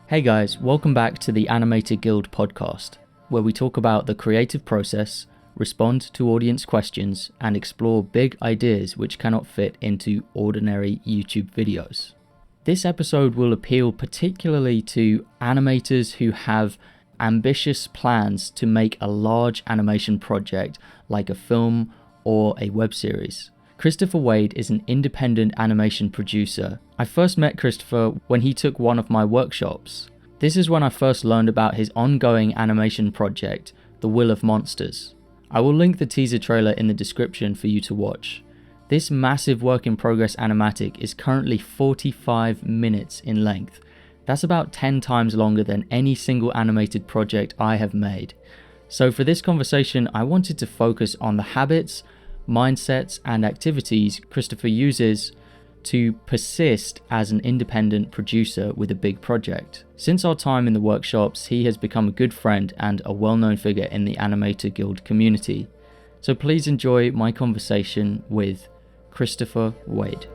Hey guys, welcome back to the Animator Guild podcast, where we talk about the creative process, respond to audience questions, and explore big ideas which cannot fit into ordinary YouTube videos. This episode will appeal particularly to animators who have ambitious plans to make a large animation project like a film or a web series. Christopher Wade is an independent animation producer. I first met Christopher when he took one of my workshops. This is when I first learned about his ongoing animation project, The Will of Monsters. I will link the teaser trailer in the description for you to watch. This massive work in progress animatic is currently 45 minutes in length. That's about 10 times longer than any single animated project I have made. So for this conversation, I wanted to focus on the habits, mindsets, and activities Christopher uses to persist as an independent producer with a big project. Since our time in the workshops, he has become a good friend and a well-known figure in the Animator Guild community. So please enjoy my conversation with Christopher Wade.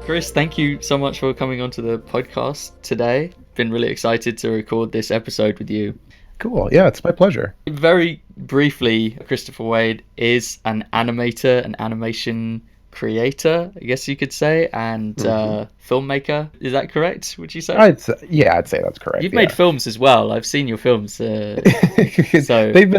Chris, thank you so much for coming onto the podcast today. Been really excited to record this episode with you. Cool. Yeah, it's my pleasure. Very briefly, Christopher Wade is an animator, an animation creator, I guess you could say, and filmmaker. Is that correct? Would you say? I'd say that's correct. You've made films as well. I've seen your films. So they've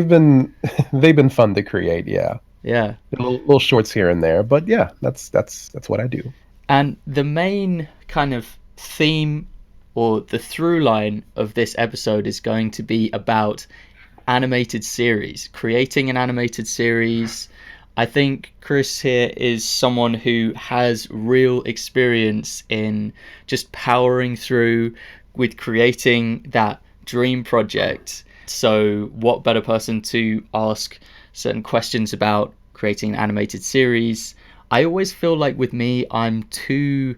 been fun to create. Yeah. Yeah. Little shorts here and there, but yeah, that's what I do. And the main kind of theme or the through line of this episode is going to be about animated series, creating an animated series. I think Chris here is someone who has real experience in just powering through with creating that dream project. So what better person to ask certain questions about creating an animated series? I always feel like with me, I'm too...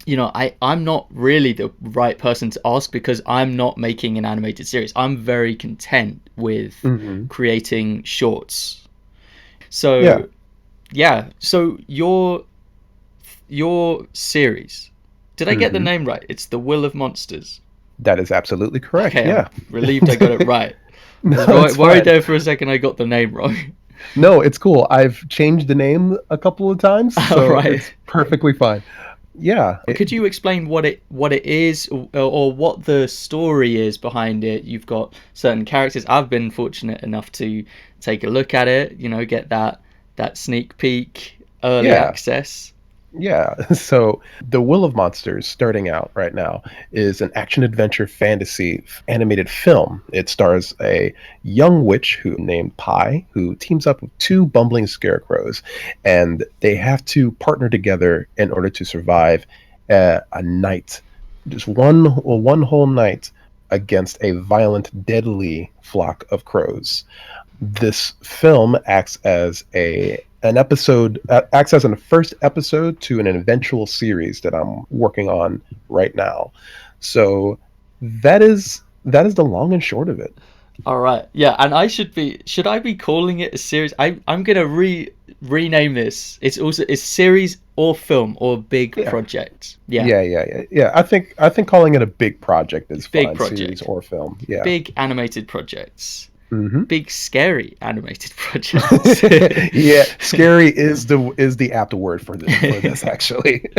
I'm not really the right person to ask because I'm not making an animated series. I'm very content with creating shorts. So, yeah. So your series, did I get the name right? It's The Will of Monsters. That is absolutely correct. Okay, yeah. I'm relieved I got it right. No, I was worried there for a second I got the name wrong. No, it's cool. I've changed the name a couple of times, so it's perfectly fine. Yeah. Could you explain what it is or what the story is behind it? You've got certain characters. I've been fortunate enough to take a look at it, get that sneak peek, early access. Yeah. So The Will of Monsters, starting out right now, is an action-adventure fantasy animated film. It stars a young witch named Pi, who teams up with two bumbling scarecrows, and they have to partner together in order to survive a night, just one whole night, against a violent, deadly flock of crows. This film acts as a first episode to an eventual series that I'm working on right now. So that is the long and short of it. All right. Yeah, and should I be calling it a series? I'm going to rename this. It's series or film or big project. Yeah. I think calling it a big project is big fine. Project. Series or film. Yeah. Big animated projects. Big scary animated projects. Yeah, scary is the apt word for this actually.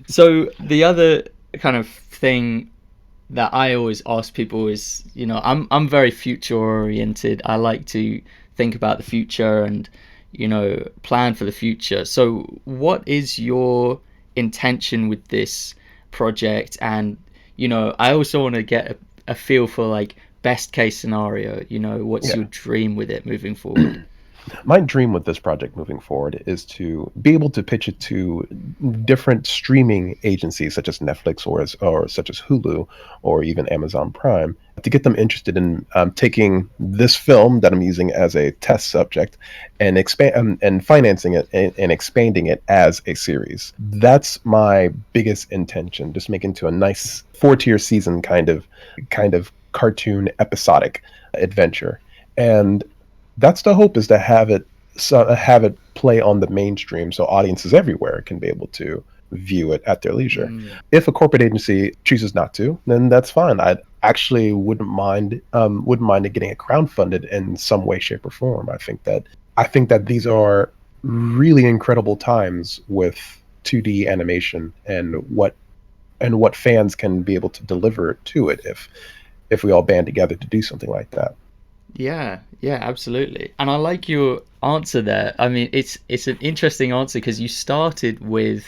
So the other kind of thing that I always ask people is, I'm very future oriented. I like to think about the future and plan for the future. So what is your intention with this project? And I also want to get a feel for like best case scenario, what's your dream with it moving forward? My dream with this project moving forward is to be able to pitch it to different streaming agencies such as Netflix or such as Hulu or even Amazon Prime, to get them interested in taking this film that I'm using as a test subject and financing it and expanding it as a series. That's my biggest intention, just making it to a nice 4-tier season kind of cartoon episodic adventure. And that's the hope, is to have it play on the mainstream so audiences everywhere can be able to view it at their leisure. If a corporate agency chooses not to, then that's fine. I actually wouldn't mind it getting crowdfunded in some way, shape, or form. I think that these are really incredible times with 2D animation, and what fans can be able to deliver to it if we all band together to do something like that. Yeah, yeah, absolutely. And I like your answer there. I mean, it's an interesting answer because you started with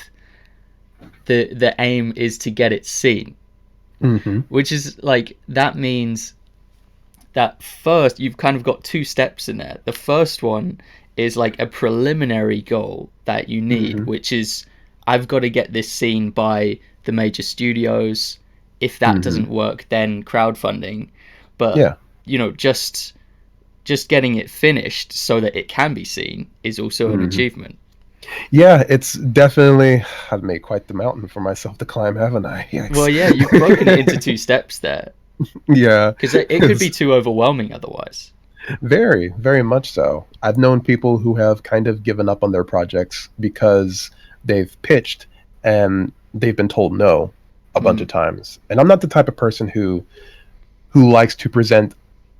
the aim is to get it seen, which is like, that means that first you've kind of got two steps in there. The first one is like a preliminary goal that you need, which is, I've got to get this seen by the major studios. If that doesn't work, then crowdfunding. But Yeah. just getting it finished so that it can be seen is also an achievement. Yeah, it's definitely, I've made quite the mountain for myself to climb, haven't I? Yikes. Well, yeah, you've broken it into two steps there, Yeah. because it could be too overwhelming otherwise. Very, very much so. I've known people who have kind of given up on their projects because they've pitched and they've been told no a bunch of times. And I'm not the type of person who likes to present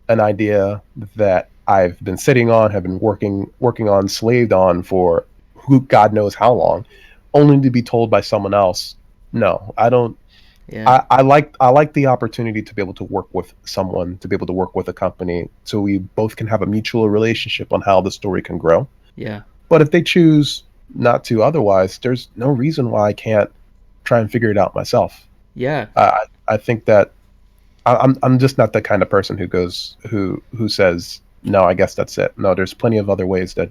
an idea that I've been sitting on, have been working on, slaved on for who God knows how long, only to be told by someone else, no, I don't. Yeah. I like the opportunity to be able to work with someone, to be able to work with a company, so we both can have a mutual relationship on how the story can grow. Yeah. But if they choose not to otherwise, there's no reason why I can't try and figure it out myself. Yeah. I think that I'm just not the kind of person who says, no, I guess that's it. No, there's plenty of other ways that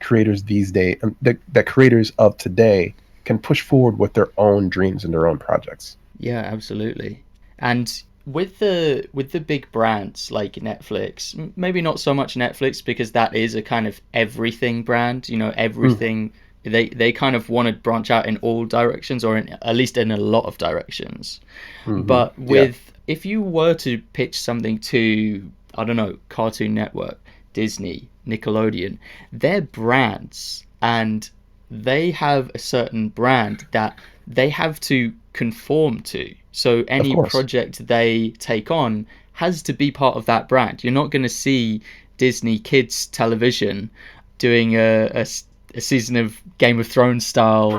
creators these days, that creators of today can push forward with their own dreams and their own projects. Yeah, absolutely. And with the big brands like Netflix, maybe not so much Netflix, because that is a kind of everything brand, everything. They kind of want to branch out in all directions, or at least in a lot of directions. But if you were to pitch something to, I don't know, Cartoon Network, Disney, Nickelodeon, they're brands, and they have a certain brand that they have to conform to. So any project they take on has to be part of that brand. You're not going to see Disney Kids Television doing a season of Game of Thrones style,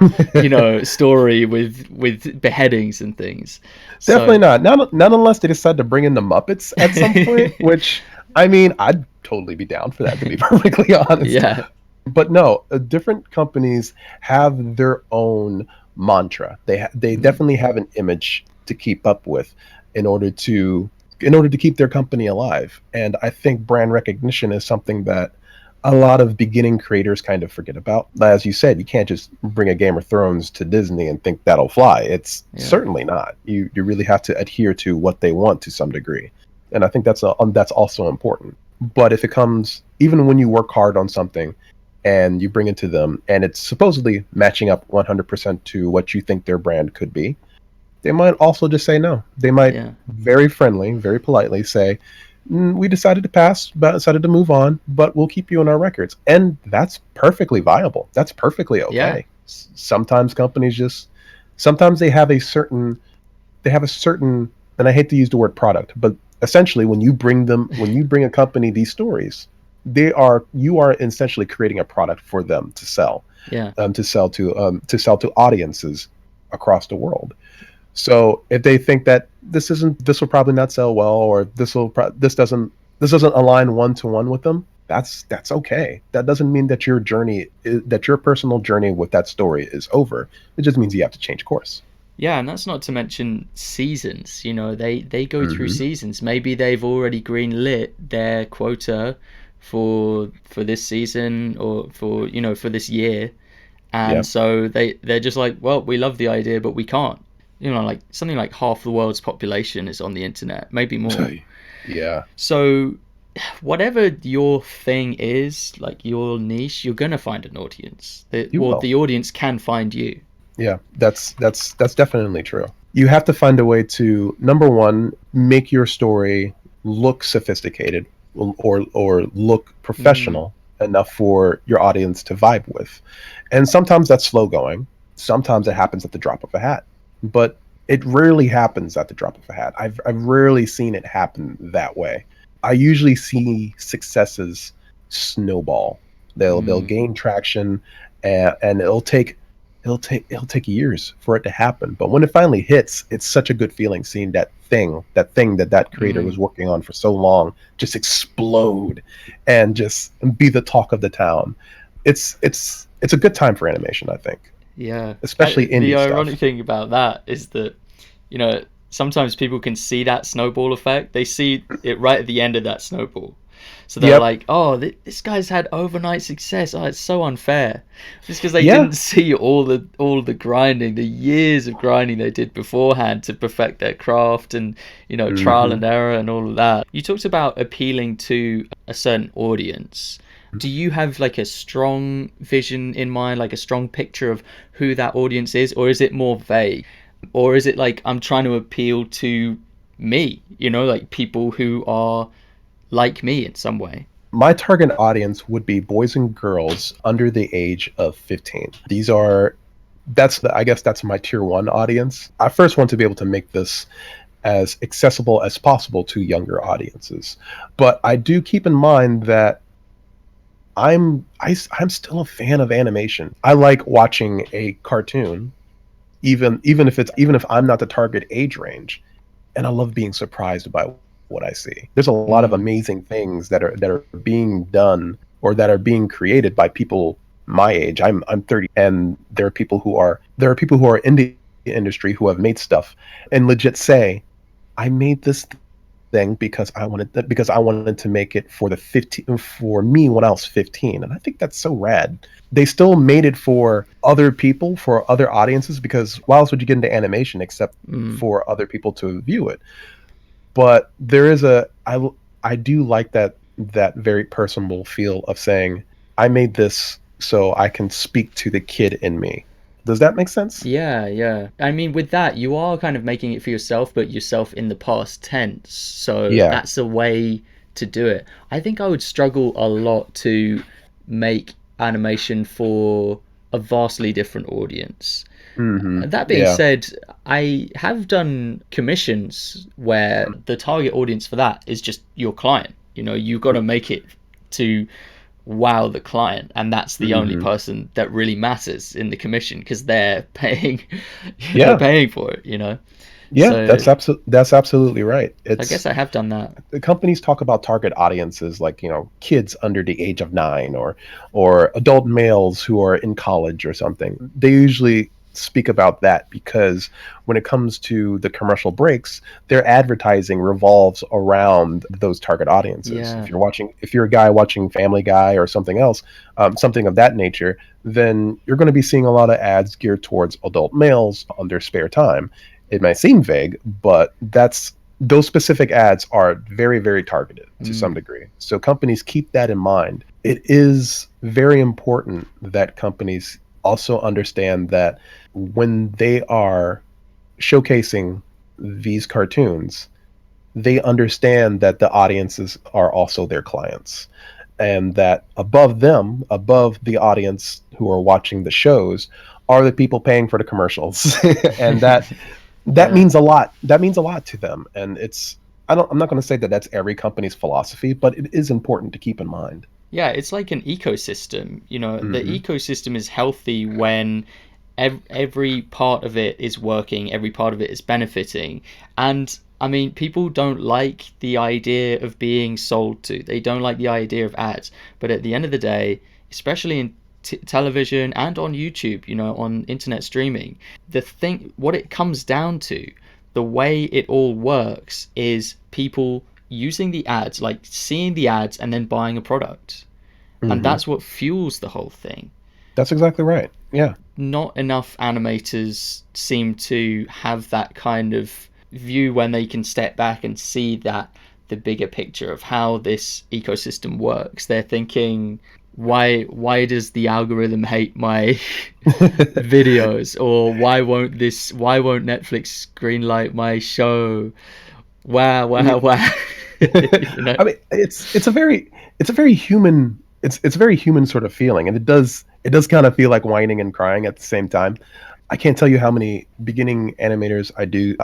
story with beheadings and things. Definitely not. Not unless they decide to bring in the Muppets at some point, which, I mean, I'd totally be down for that, to be perfectly honest. Yeah. But no, different companies have their own mantra. They definitely have an image to keep up with in order to keep their company alive. And I think brand recognition is something that a lot of beginning creators kind of forget about. As you said, you can't just bring a Game of Thrones to Disney and think that'll fly. It's certainly not. You really have to adhere to what they want to some degree. And I think that's also important. But if it comes, even when you work hard on something and you bring it to them and it's supposedly matching up 100% to what you think their brand could be, they might also just say no. They might very friendly, very politely say, we decided to pass, decided to move on, but we'll keep you in our records. And that's perfectly viable. That's perfectly okay. Yeah. Sometimes companies sometimes they have a certain, and I hate to use the word product, but essentially when you bring a company these stories, you are essentially creating a product for them to sell. Yeah. To sell to audiences across the world. So if they think that this will probably not sell well, or this doesn't align one-to-one with them, that's okay. That doesn't mean that your personal journey with that story is over. It just means you have to change course. Yeah, and that's not to mention seasons. They go through seasons. Maybe they've already greenlit their quota for this season, or for this year, and so they're just like, well, we love the idea, but we can't. Like something like half the world's population is on the internet, maybe more. Yeah. So whatever your thing is, like your niche, you're gonna find an audience. The audience can find you. Yeah, that's definitely true. You have to find a way to, number one, make your story look sophisticated or look Mm, professional enough for your audience to vibe with. And sometimes that's slow going. Sometimes it happens at the drop of a hat. But it rarely happens at the drop of a hat. I've rarely seen it happen that way. I usually see successes snowball. They'll mm, gain traction, and it'll take years for it to happen. But when it finally hits, it's such a good feeling seeing that creator was mm. working on for so long just explode and just be the talk of the town. It's a good time for animation, I think, Yeah. especially The indie ironic stuff. thing about that is that, sometimes people can see that snowball effect. They see it right at the end of that snowball. So they're Yep. like, oh, this guy's had overnight success. Oh, it's so unfair. Just because they Yeah. didn't see all the grinding, the years of grinding they did beforehand to perfect their craft and, trial Hmm. and error and all of that. You talked about appealing to a certain audience. Do you have like a strong vision in mind, like a strong picture of who that audience is, or is it more vague? Or is it like I'm trying to appeal to me, like people who are like me in some way? My target audience would be boys and girls under the age of 15. I guess that's my tier one audience. I first want to be able to make this as accessible as possible to younger audiences. But I do keep in mind that I'm still a fan of animation. I like watching a cartoon, even if I'm not the target age range, and I love being surprised by what I see. There's a lot of Mm, amazing things that are being done or that are being created by people my age. I'm 30, and there are people who are in the industry who have made stuff and legit say, I made this thing because I wanted to make it for me when I was 15. And I think that's so rad. They still made it for other people, for other audiences, because why else would you get into animation except mm. for other people to view it? But there is I do like that very personal feel of saying, I made this so I can speak to the kid in me. Does that make sense? Yeah, yeah. I mean, with that, you are kind of making it for yourself, but yourself in the past tense. So Yeah. that's a way to do it. I think I would struggle a lot to make animation for a vastly different audience. Hmm. That being Yeah. said, I have done commissions where the target audience for that is just your client. You've got to make it to wow the client, and that's the only Hmm. person that really matters in the commission because they're paying they're Yeah. paying for it, Yeah, so that's absolutely right. I guess I have done that. The companies talk about target audiences like, kids under the age of 9 or adult males who are in college or something. They usually speak about that because when it comes to the commercial breaks, their advertising revolves around those target audiences. Yeah, If you're a guy watching Family Guy or something else, something of that nature, then you're going to be seeing a lot of ads geared towards adult males on their spare time. It might seem vague, but those specific ads are very, very targeted to some mm, degree. So companies keep that in mind. It is very important that companies also understand that when they are showcasing these cartoons, they understand that the audiences are also their clients. And that above them, above the audience who are watching the shows, are the people paying for the commercials. And that yeah. means a lot. That means a lot to them, and I'm not going to say that that's every company's philosophy, but it is important to keep in mind. Yeah, it's like an ecosystem. The Hmm. ecosystem is healthy when every part of it is working, every part of it is benefiting. And I mean, people don't like the idea of being sold to, they don't like the idea of ads. But at the end of the day, especially in television and on YouTube, on internet streaming, what it comes down to, the way it all works is people using the ads, like seeing the ads and then buying a product. And Hmm. that's what fuels the whole thing. That's exactly right. Yeah. Not enough animators seem to have that kind of view when they can step back and see that the bigger picture of how this ecosystem works. They're thinking why does the algorithm hate my videos, or why won't Netflix greenlight my show? Wow, wow, wow. You know? I mean, it's a very human it's a very human sort of feeling, and it does kind of feel like whining and crying at the same time. I can't tell you how many beginning animators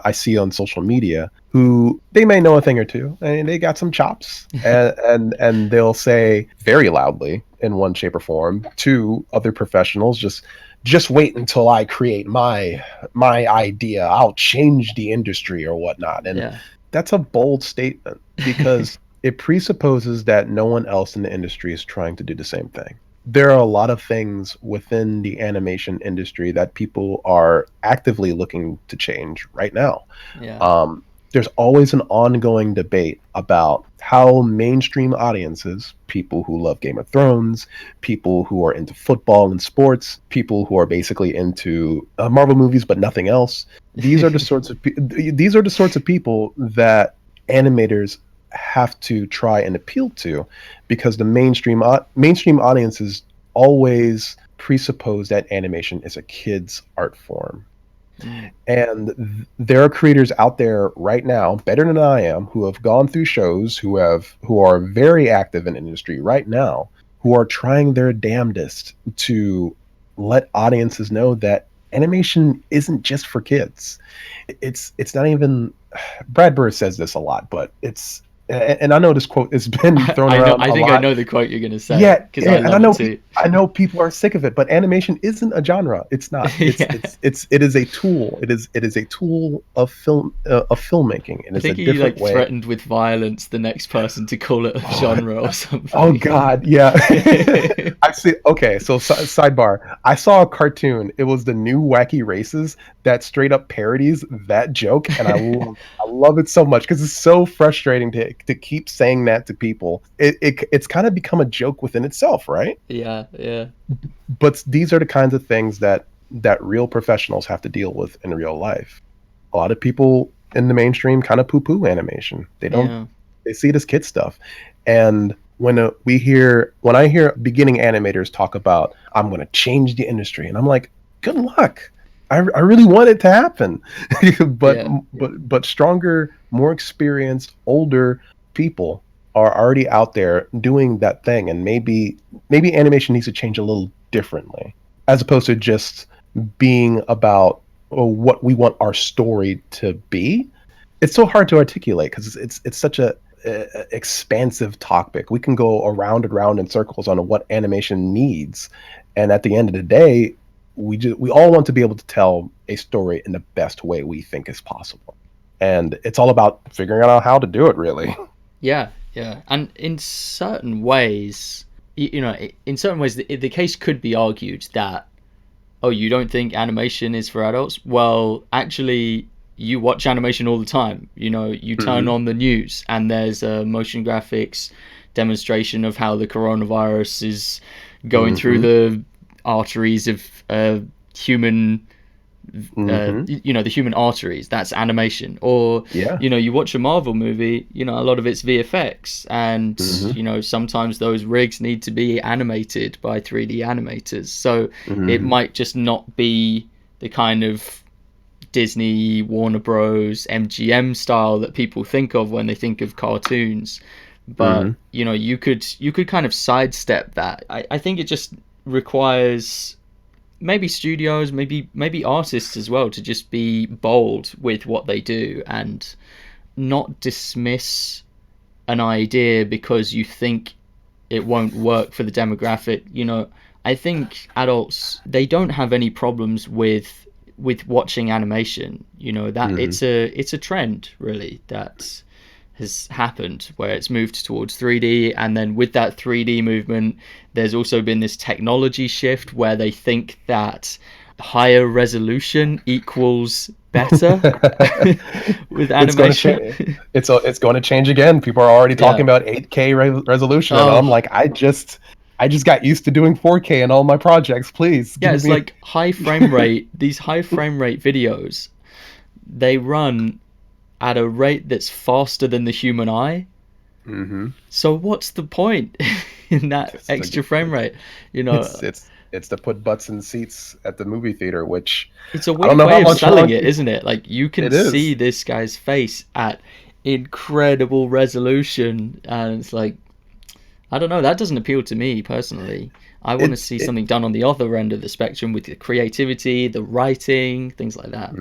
I see on social media who they may know a thing or two and they got some chops, and they'll say very loudly in one shape or form to other professionals, just wait until I create my idea. I'll change the industry or whatnot. And Yeah. that's a bold statement because it presupposes that no one else in the industry is trying to do the same thing. There are a lot of things within the animation industry that people are actively looking to change right now. Yeah. There's always an ongoing debate about how mainstream audiences, people who love Game of Thrones, people who are into football and sports, people who are basically into Marvel movies but nothing else, these are the sorts of people that animators have to try and appeal to, because the mainstream audiences always presuppose that animation is a kid's art form. Mm. And there are creators out there right now, better than I am, who have gone through shows, who are very active in industry right now, who are trying their damnedest to let audiences know that animation isn't just for kids. It's not even. Brad Bird says this a lot, but and I know this quote has been thrown I know. around I a think I lot. know the quote you're gonna say, Yeah, because I yeah, and love it too. I know people are sick of it, but animation isn't a genre. It's not. Yeah. It is a tool. It is a tool of filmmaking. It I is a think he different like way. threatened with violence the next person to call it a Oh, genre or oh something. God, yeah. I see. Okay, so sidebar. I saw a cartoon. It was the new Wacky Races that straight up parodies that joke, and I love it so much because it's so frustrating to keep saying that to people. It's kind of become a joke within itself, right? Yeah, yeah, But these are the kinds of things that real professionals have to deal with in real life. A lot of people in the mainstream kind of poo-poo animation. yeah. They see it as kid stuff. And when I hear beginning animators talk about, I'm going to change the industry, and I'm like, good luck. I really want it to happen. but Yeah. but stronger, more experienced, older people are already out there doing that thing, and maybe animation needs to change a little differently, as opposed to just being about what we want our story to be. It's so hard to articulate because it's such a expansive topic. We can go around and around in circles on what animation needs, and at the end of the day, we all want to be able to tell a story in the best way we think is possible, and it's all about figuring out how to do it. Really, Yeah, yeah. And in certain ways, in certain ways, the case could be argued that, oh, you don't think animation is for adults? Well, actually, you watch animation all the time. You turn hmm on the news and there's a motion graphics demonstration of how the coronavirus is going through hmm the arteries of human hmm the human arteries. That's animation. Or yeah, you watch a Marvel movie, a lot of it's VFX, and hmm sometimes those rigs need to be animated by 3D animators, so it hmm might just not be the kind of Disney, Warner Bros, MGM style that people think of when they think of cartoons. But hmm you could kind of sidestep that. I think it just requires maybe studios, maybe artists as well, to just be bold with what they do and not dismiss an idea because you think it won't work for the demographic. I think adults, they don't have any problems with watching animation. That hmm it's a trend really that has happened where it's moved towards 3D, and then with that 3D movement there's also been this technology shift where they think that higher resolution equals better with It's going to animation. change. It's going to change again. People are already talking Yeah. about 8K resolution, and I'm Oh, like, I just got used to doing 4K in all my projects. Please yeah, give it's me. like high frame rate. These high frame rate videos, they run at a rate that's faster than the human eye. hmm So what's the point? in that It's extra like frame rate. You know, it's to put butts in seats at the movie theater, which it's a I don't weird know way how of much selling longer it, isn't it? Like you can it see is. this guy's face at incredible resolution, and it's like, I don't know, that doesn't appeal to me personally. I want to It's see it. something done on the other end of the spectrum with the creativity, the writing, things like that.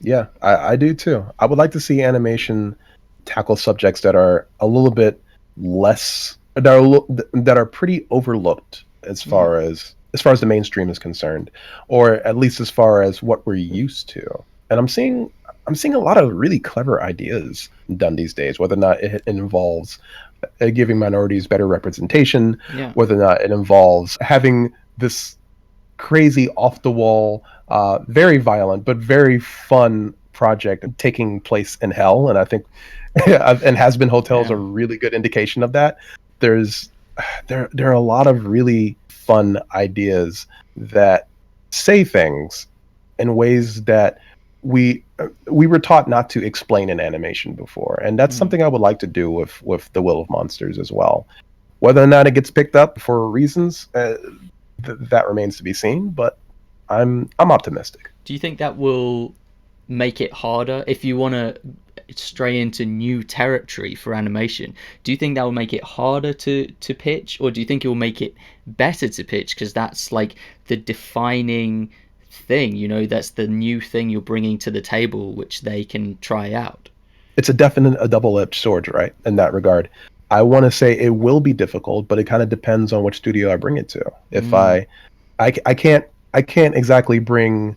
Yeah, I do too. I would like to see animation tackle subjects that are a little bit less that are pretty overlooked Mm. as far as the mainstream is concerned, or at least as far as what we're used to. And I'm seeing a lot of really clever ideas done these days, whether or not it involves giving minorities better representation, Yeah. whether or not it involves having this crazy off the wall, very violent but very fun project taking place in hell, and I think and Has Been Hotel's a Yeah. really good indication of that. There's there are a lot of really fun ideas that say things in ways that we were taught not to explain in animation before, and that's Mm. something I would like to do with The Will of Monsters as well. Whether or not it gets picked up for reasons, that remains to be seen. But I'm optimistic. Do you think that will make it harder if you want to stray into new territory for animation? Do you think that will make it harder to pitch, or do you think it will make it better to pitch because that's like the defining thing, you know, that's the new thing you're bringing to the table which they can try out? It's a double-edged sword, right? In that regard, I want to say it will be difficult, but it kind of depends on which studio I bring it to. If Mm, I can't exactly bring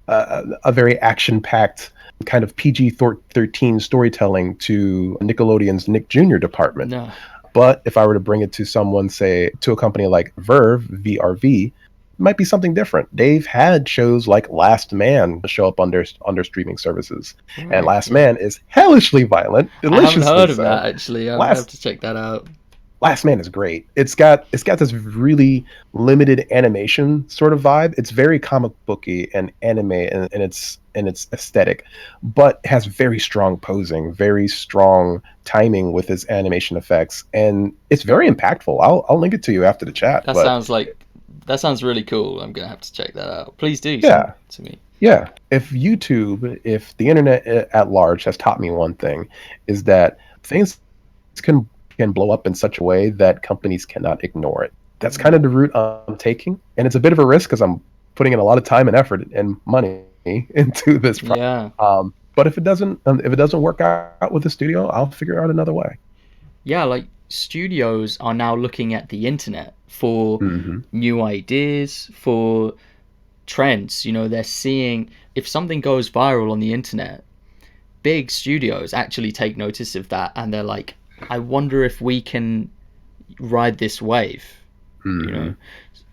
a very action-packed kind of PG-13 storytelling to Nickelodeon's Nick Jr. department. no. But if I were to bring it to someone, say, to a company like VRV, it might be something different. They've had shows like Last Man show up under streaming services, and Right, Last yeah. Man is hellishly violent, I haven't deliciously heard of so. that actually. I'm gonna have Last to check that out. Last Man is great. It's got this really limited animation sort of vibe. It's very comic booky and anime in its aesthetic, but has very strong posing, very strong timing with its animation effects, and it's very impactful. I'll link it to you after the chat. That But sounds like that sounds really cool. I'm gonna have to check that out. Please do send yeah, it to me. yeah. If the internet at large has taught me one thing, is that things can can blow up in such a way that companies cannot ignore it. That's kind Mm. of the route I'm taking, and it's a bit of a risk because I'm putting in a lot of time and effort and money into this project. Yeah. But if it doesn't work out with the studio, I'll figure out another way. Yeah, like studios are now looking at the internet for Hmm. new ideas, for trends. You know, they're seeing if something goes viral on the internet, big studios actually take notice of that and they're like, I wonder if we can ride this wave, you know? Hmm.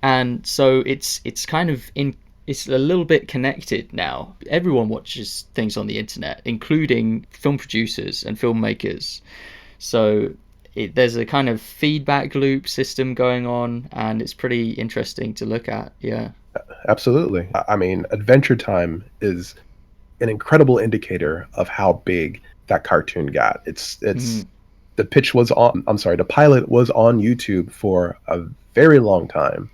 And so it's kind of in it's a little bit connected now. Everyone watches things on the internet, including film producers and filmmakers. So there's a kind of feedback loop system going on, and it's pretty interesting to look at. Yeah. Absolutely. I mean, Adventure Time is an incredible indicator of how big that cartoon got. Mm, It's the pitch was on. I'm sorry, the pilot was on YouTube for a very long time,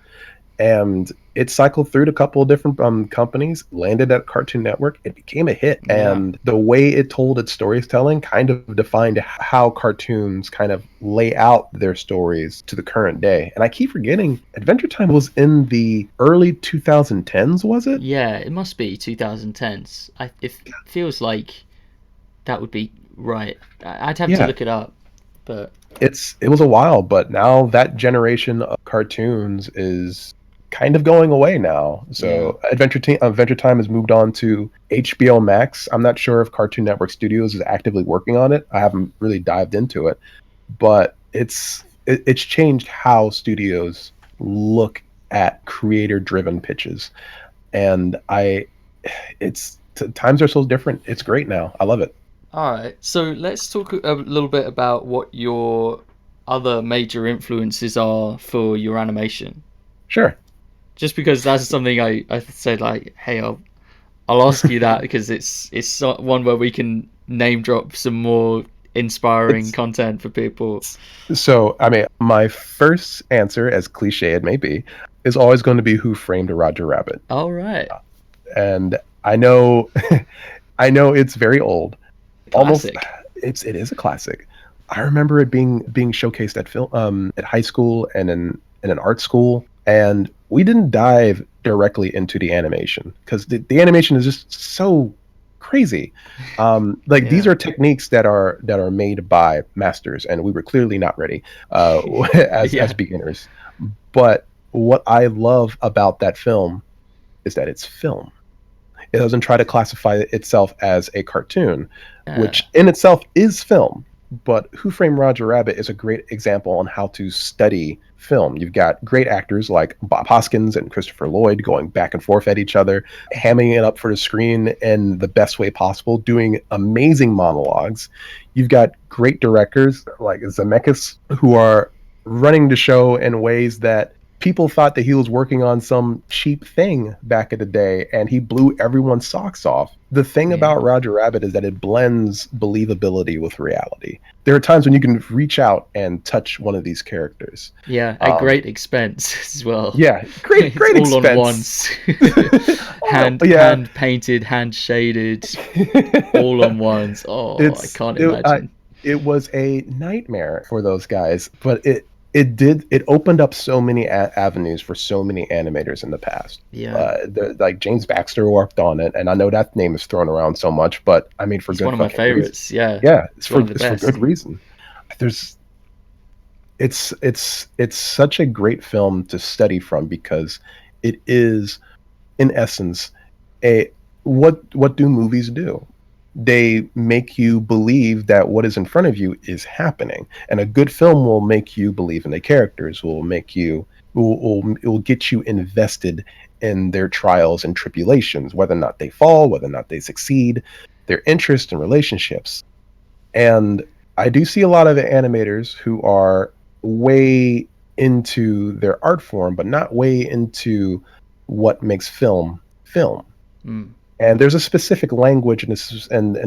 and it cycled through a couple of different companies, landed at Cartoon Network. It became a hit, yeah. and the way it told its storytelling kind of defined how cartoons kind of lay out their stories to the current day. And I keep forgetting Adventure Time was in the early 2010s, was it? Yeah, it must be 2010s. It feels like that would be right. I'd have to Yeah, look it up, but it was a while, but now that generation of cartoons is kind of going away now. yeah. So Adventure Time has moved on to HBO Max. I'm not sure if Cartoon Network Studios is actively working on it. I haven't really dived into it, but it's changed how studios look at creator driven pitches, and times are so different. It's great now. I love it. All right. So let's talk a little bit about what your other major influences are for your animation. Sure. Just because that's something I said like, hey, I'll ask you that because it's one where we can name drop some more inspiring content for people. So, I mean, my first answer, as cliche it may be, is always going to be Who Framed Roger Rabbit. All right. And I know, I know it's very old. Almost, Classic. it is a classic. I remember it being showcased at film at high school and in an art school, and we didn't dive directly into the animation because the animation is just so crazy. Like these Yeah. are techniques that are made by masters, and we were clearly not ready Yeah. as beginners. But what I love about that film is that it's film. It doesn't try to classify itself as a cartoon, which in itself is film. But Who Framed Roger Rabbit is a great example on how to study film. You've got great actors like Bob Hoskins and Christopher Lloyd going back and forth at each other, hamming it up for the screen in the best way possible, doing amazing monologues. You've got great directors like Zemeckis who are running the show in ways that people thought that he was working on some cheap thing back in the day, and he blew everyone's socks off. The thing about Roger Rabbit is that it blends believability with reality. There are times when you can reach out and touch one of these characters. Yeah, at great expense as well. Yeah, great expense. All on once. hand painted, hand shaded, all on once. Oh, I can't imagine. It was a nightmare for those guys, but it opened up so many avenues for so many animators in the past. Yeah, like James Baxter worked on it, and I know that name is thrown around so much, but I mean, it's one of my favorites. Reason. It's for good reason. It's such a great film to study from because it is, in essence, what do movies do? They make you believe that what is in front of you is happening, and a good film will make you believe in the characters, will get you invested in their trials and tribulations, whether or not they fall, whether or not they succeed, their interests and relationships. And I do see a lot of animators who are way into their art form, but not way into what makes film. And there's a specific language and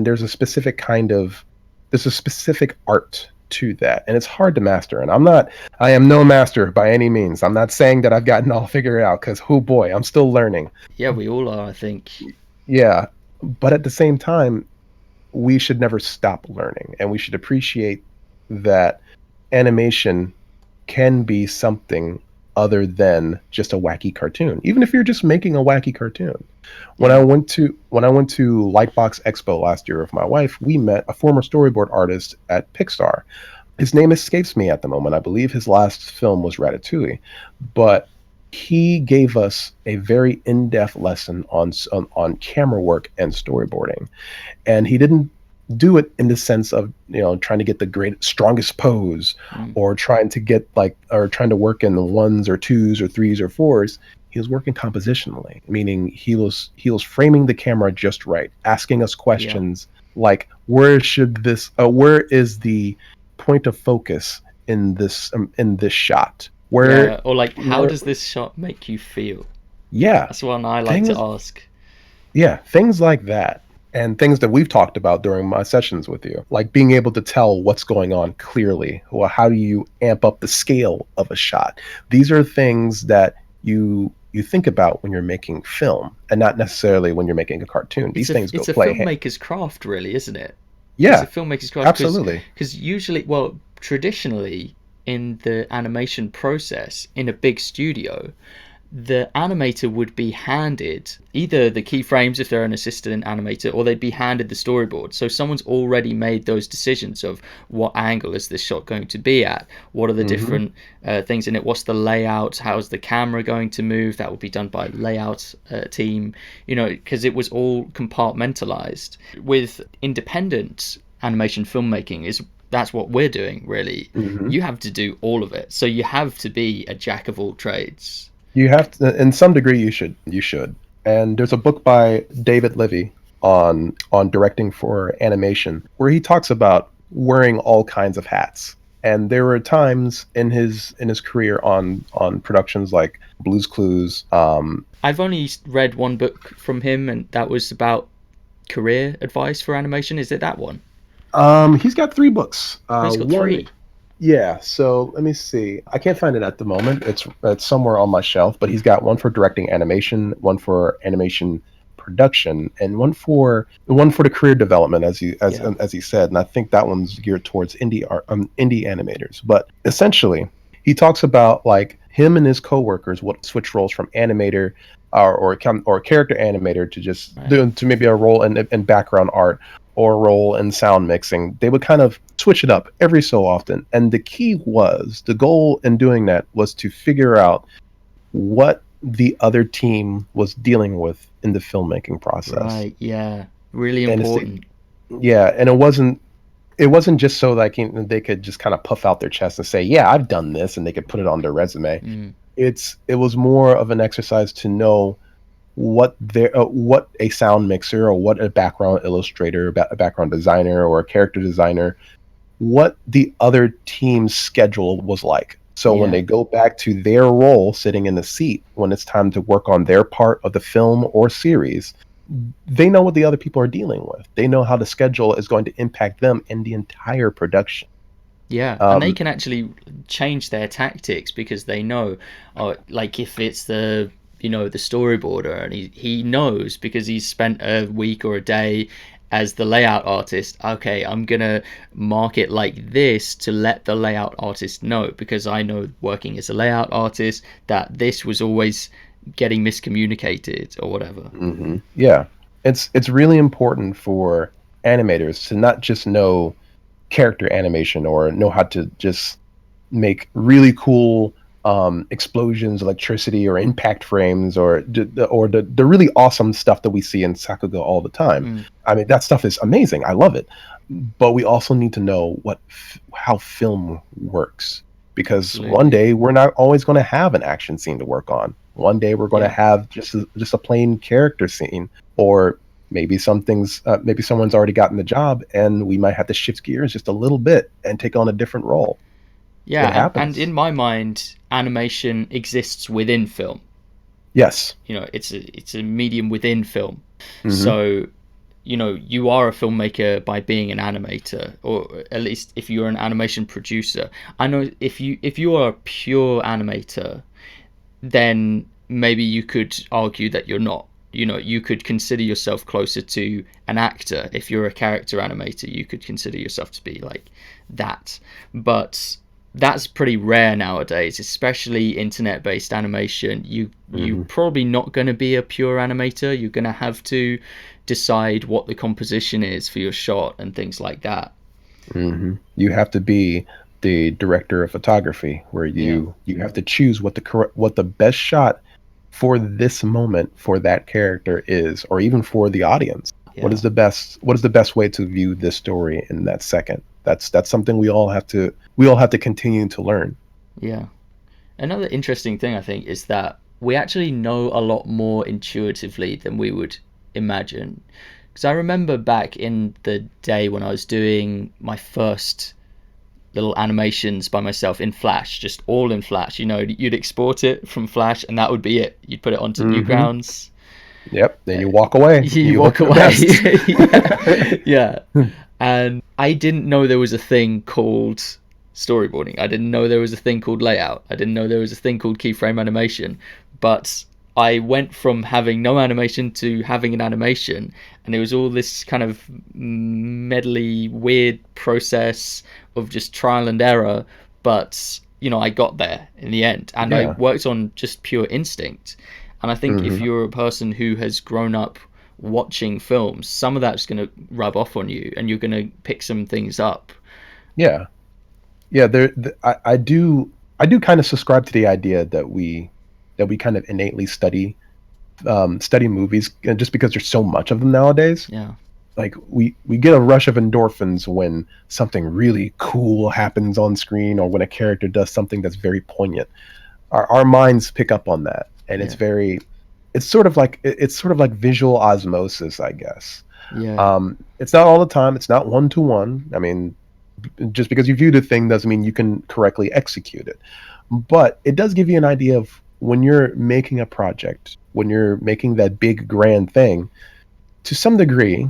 there's a specific there's a specific art to that, and it's hard to master. And I am no master by any means. I'm not saying that I've gotten all figured out, because oh boy, I'm still learning. Yeah, we all are, I think. Yeah, but at the same time, we should never stop learning, and we should appreciate that animation can be something other than just a wacky cartoon, even if you're just making a wacky cartoon. When I went to Lightbox Expo last year with my wife, we met a former storyboard artist at Pixar. His name escapes me at the moment. I believe his last film was Ratatouille, but he gave us a very in-depth lesson on camera work and storyboarding, and he didn't do it in the sense of trying to get the strongest pose, or trying to work in the ones or twos or threes or fours. He was working compositionally, meaning he was framing the camera just right, asking us questions like, where is the point of focus in this shot? Or like, how does this shot make you feel? Yeah, that's one I like to ask. Yeah, things like that. And things that we've talked about during my sessions with you, like being able to tell what's going on clearly, or how do you amp up the scale of a shot. These are things that you think about when you're making film, and not necessarily when you're making a cartoon. These things go play. It's a filmmaker's craft, really, isn't it? Yeah, it's a filmmaker's craft. Absolutely. Because usually, traditionally in the animation process in a big studio, the animator would be handed either the keyframes if they're an assistant animator, or they'd be handed the storyboard. So someone's already made those decisions of what angle is this shot going to be at, what are the different things in it, what's the layout, how's the camera going to move. That would be done by layout team, because it was all compartmentalized. With independent animation filmmaking, that's what we're doing, really. You have to do all of it, so you have to be a jack of all trades. You have to, in some degree, you should. And there's a book by David Levy on directing for animation, where he talks about wearing all kinds of hats. And there were times in his career on productions like Blue's Clues. I've only read one book from him, and that was about career advice for animation. Is it that one? He's got 3 books. Oh, he's got One, 3. yeah. So let me see. I can't find it at the moment. It's somewhere on my shelf. But he's got one for directing animation, one for animation production, and one for the career development, Yeah. as he said. And I think that one's geared towards indie animators. But essentially, he talks about like him and his coworkers would switch roles from animator or character animator to just Right. to maybe a role in background art or a role in sound mixing. They would kind of switch it up every so often. And the goal in doing that was to figure out what the other team was dealing with in the filmmaking process. Right. Yeah. Really And important. yeah, and it wasn't just so like they could just kind of puff out their chest and say, "Yeah, I've done this," and they could put it on their resume. Mm. It was more of an exercise to know what a sound mixer or what a background illustrator, a background designer or a character designer, what the other team's schedule was like. So when Yeah. they go back to their role sitting in the seat, when it's time to work on their part of the film or series, they know what the other people are dealing with. They know how the schedule is going to impact them in the entire production. Yeah, and they Um, can actually change their tactics because they know, like if it's the storyboarder and he knows because he's spent a week or a day as the layout artist. Okay, I'm gonna mark it like this to let the layout artist know because I know working as a layout artist that this was always getting miscommunicated or whatever. yeah, it's really important for animators to not just know character animation or know how to just make really cool explosions, electricity, or impact frames, or the really awesome stuff that we see in Sakuga all the time. Mm, I mean, that stuff is amazing. I love it. But we also need to know how film works, because one absolutely. day we're not always going to have an action scene to work on. One day we're going to Yeah. have just a plain character scene, or maybe someone's already gotten the job and we might have to shift gears just a little bit and take on a different role. It Yeah, and in happens. my mind, animation exists within film. Yes. It's a medium within film. Hmm. So, you are a filmmaker by being an animator, or at least if you're an animation producer. I know if you are a pure animator, then maybe you could argue that you're not. You could consider yourself closer to an actor. If you're a character animator, you could consider yourself to be like that. But that's pretty rare nowadays, especially internet-based animation. You're Hmm. probably not going to be a pure animator. You're going to have to decide what the composition is for your shot and things like that. You have to be the director of photography, where Yeah, you have to choose what the best shot for this moment for that character is, or even for the audience. yeah, What is the best way to view this story in that second? That's something we all have to continue to learn. yeah. Another interesting thing I think is that we actually know a lot more intuitively than we would imagine. Because I remember back in the day when I was doing my first little animations by myself in Flash, just all in Flash. You'd export it from Flash and that would be it. You'd put it onto Hmm. Newgrounds. Yep. Then Uh, you walk away. you You hope walk for the away. best. Yeah, yeah. And I didn't know there was a thing called storyboarding. I didn't know there was a thing called layout. I didn't know there was a thing called keyframe animation. But I went from having no animation to having an animation, and it was all this kind of medley, weird process of just trial and error. But I got there in the end, and I Yeah. worked on just pure instinct. And I think if Hmm. you're a person who has grown up watching films, some of that's going to rub off on you, and you're going to pick some things up. Yeah. Yeah. I do kind of subscribe to the idea that we kind of innately study movies, just because there's so much of them nowadays. Yeah, Like we get a rush of endorphins when something really cool happens on screen, or when a character does something that's very poignant. Our minds pick up on that, and yeah, it's sort of like visual osmosis, I guess. yeah, It's not all the time. It's not one to one. I mean, just because you viewed a thing doesn't mean you can correctly execute it. But it does give you an idea of when you're making a project, when you're making that big grand thing. To some degree,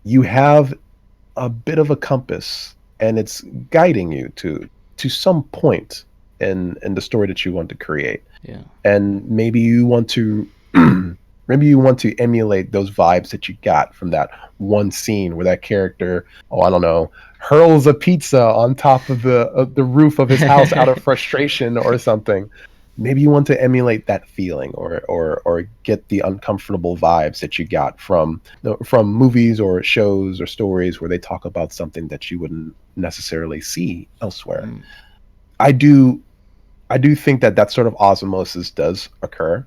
you have a bit of a compass, and it's guiding you to some point in the story that you want to create. Yeah. And maybe you want to maybe you want to emulate those vibes that you got from that one scene where that character, oh, I don't know, hurls a pizza on top of the roof of his house out of frustration or something. Maybe you want to emulate that feeling, or get the uncomfortable vibes that you got from movies or shows or stories where they talk about something that you wouldn't necessarily see elsewhere. Mm. I do think that sort of osmosis does occur,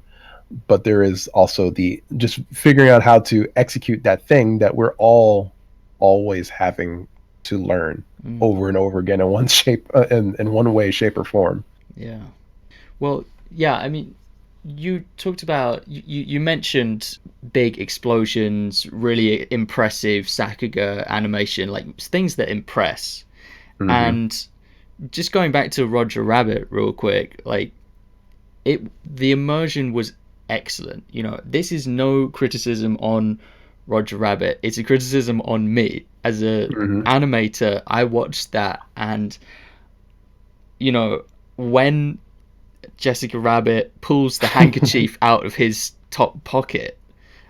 but there is also the just figuring out how to execute that thing that we're all always having to learn over and over again in one shape, in one way, shape, or form. Yeah. Well, yeah, I mean, you talked about, you mentioned big explosions, really impressive Sakuga animation, like things that impress. Hmm. And just going back to Roger Rabbit real quick, like the immersion was excellent. This is no criticism on Roger Rabbit. It's a criticism on me as a Hmm. animator. I watched that, and when Jessica Rabbit pulls the handkerchief out of his top pocket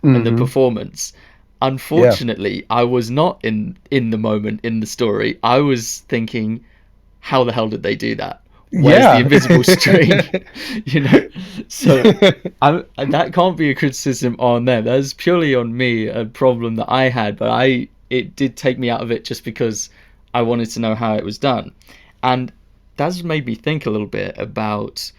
and the Hmm. performance. Yeah. Unfortunately, I was not in the moment in the story. I was thinking, how the hell did they do that? Where's the Yeah. invisible string? you know, so that can't be a criticism on them. That's purely on me, a problem that I had. But it did take me out of it just because I wanted to know how it was done, and that's made me think a little bit about,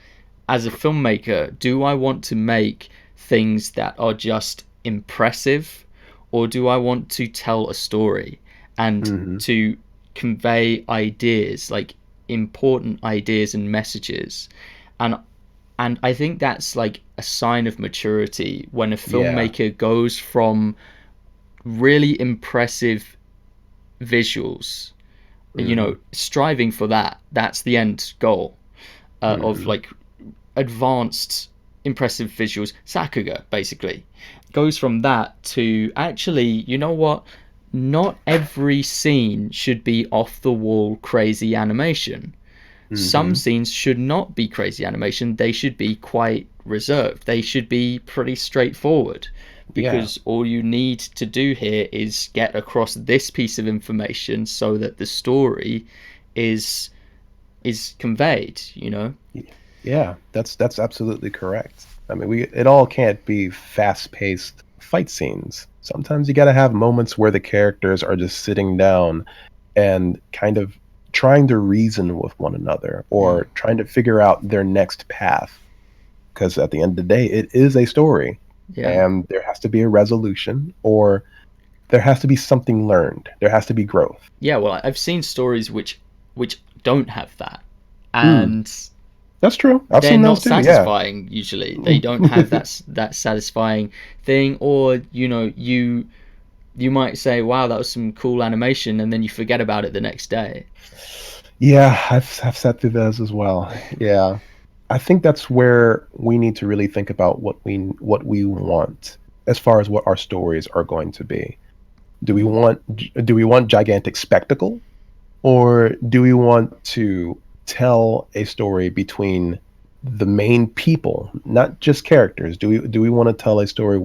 as a filmmaker, do I want to make things that are just impressive, or do I want to tell a story and Hmm. to convey ideas, like important ideas and messages? And I think that's like a sign of maturity when a Yeah. filmmaker goes from really impressive visuals, Hmm. striving for that's the end goal, of Hmm. like advanced impressive visuals. Sakuga basically goes from that to, actually, you know what, not every scene should be off the wall crazy animation. Some Hmm. scenes should not be crazy animation. They should be quite reserved. They should be pretty straightforward, Yeah. because all you need to do here is get across this piece of information so that the story is conveyed. Yeah, that's absolutely correct. I mean, it all can't be fast-paced fight scenes. Sometimes you got to have moments where the characters are just sitting down and kind of trying to reason with one another, Mm. or trying to figure out their next path. Because at the end of the day, it is a story, Yeah. and there has to be a resolution, or there has to be something learned. There has to be growth. Yeah, well, I've seen stories which don't have that, Mm, and that's true. I've they're seen those not too. Yeah. satisfying. Usually they don't have that satisfying thing. Or you might say, wow, that was some cool animation, and then you forget about it the next day. Yeah, I've sat through those as well. Yeah. I think that's where we need to really think about what we want as far as what our stories are going to be. Do we want gigantic spectacle, or do we want to tell a story between the main people, not just characters? Do we want to tell a story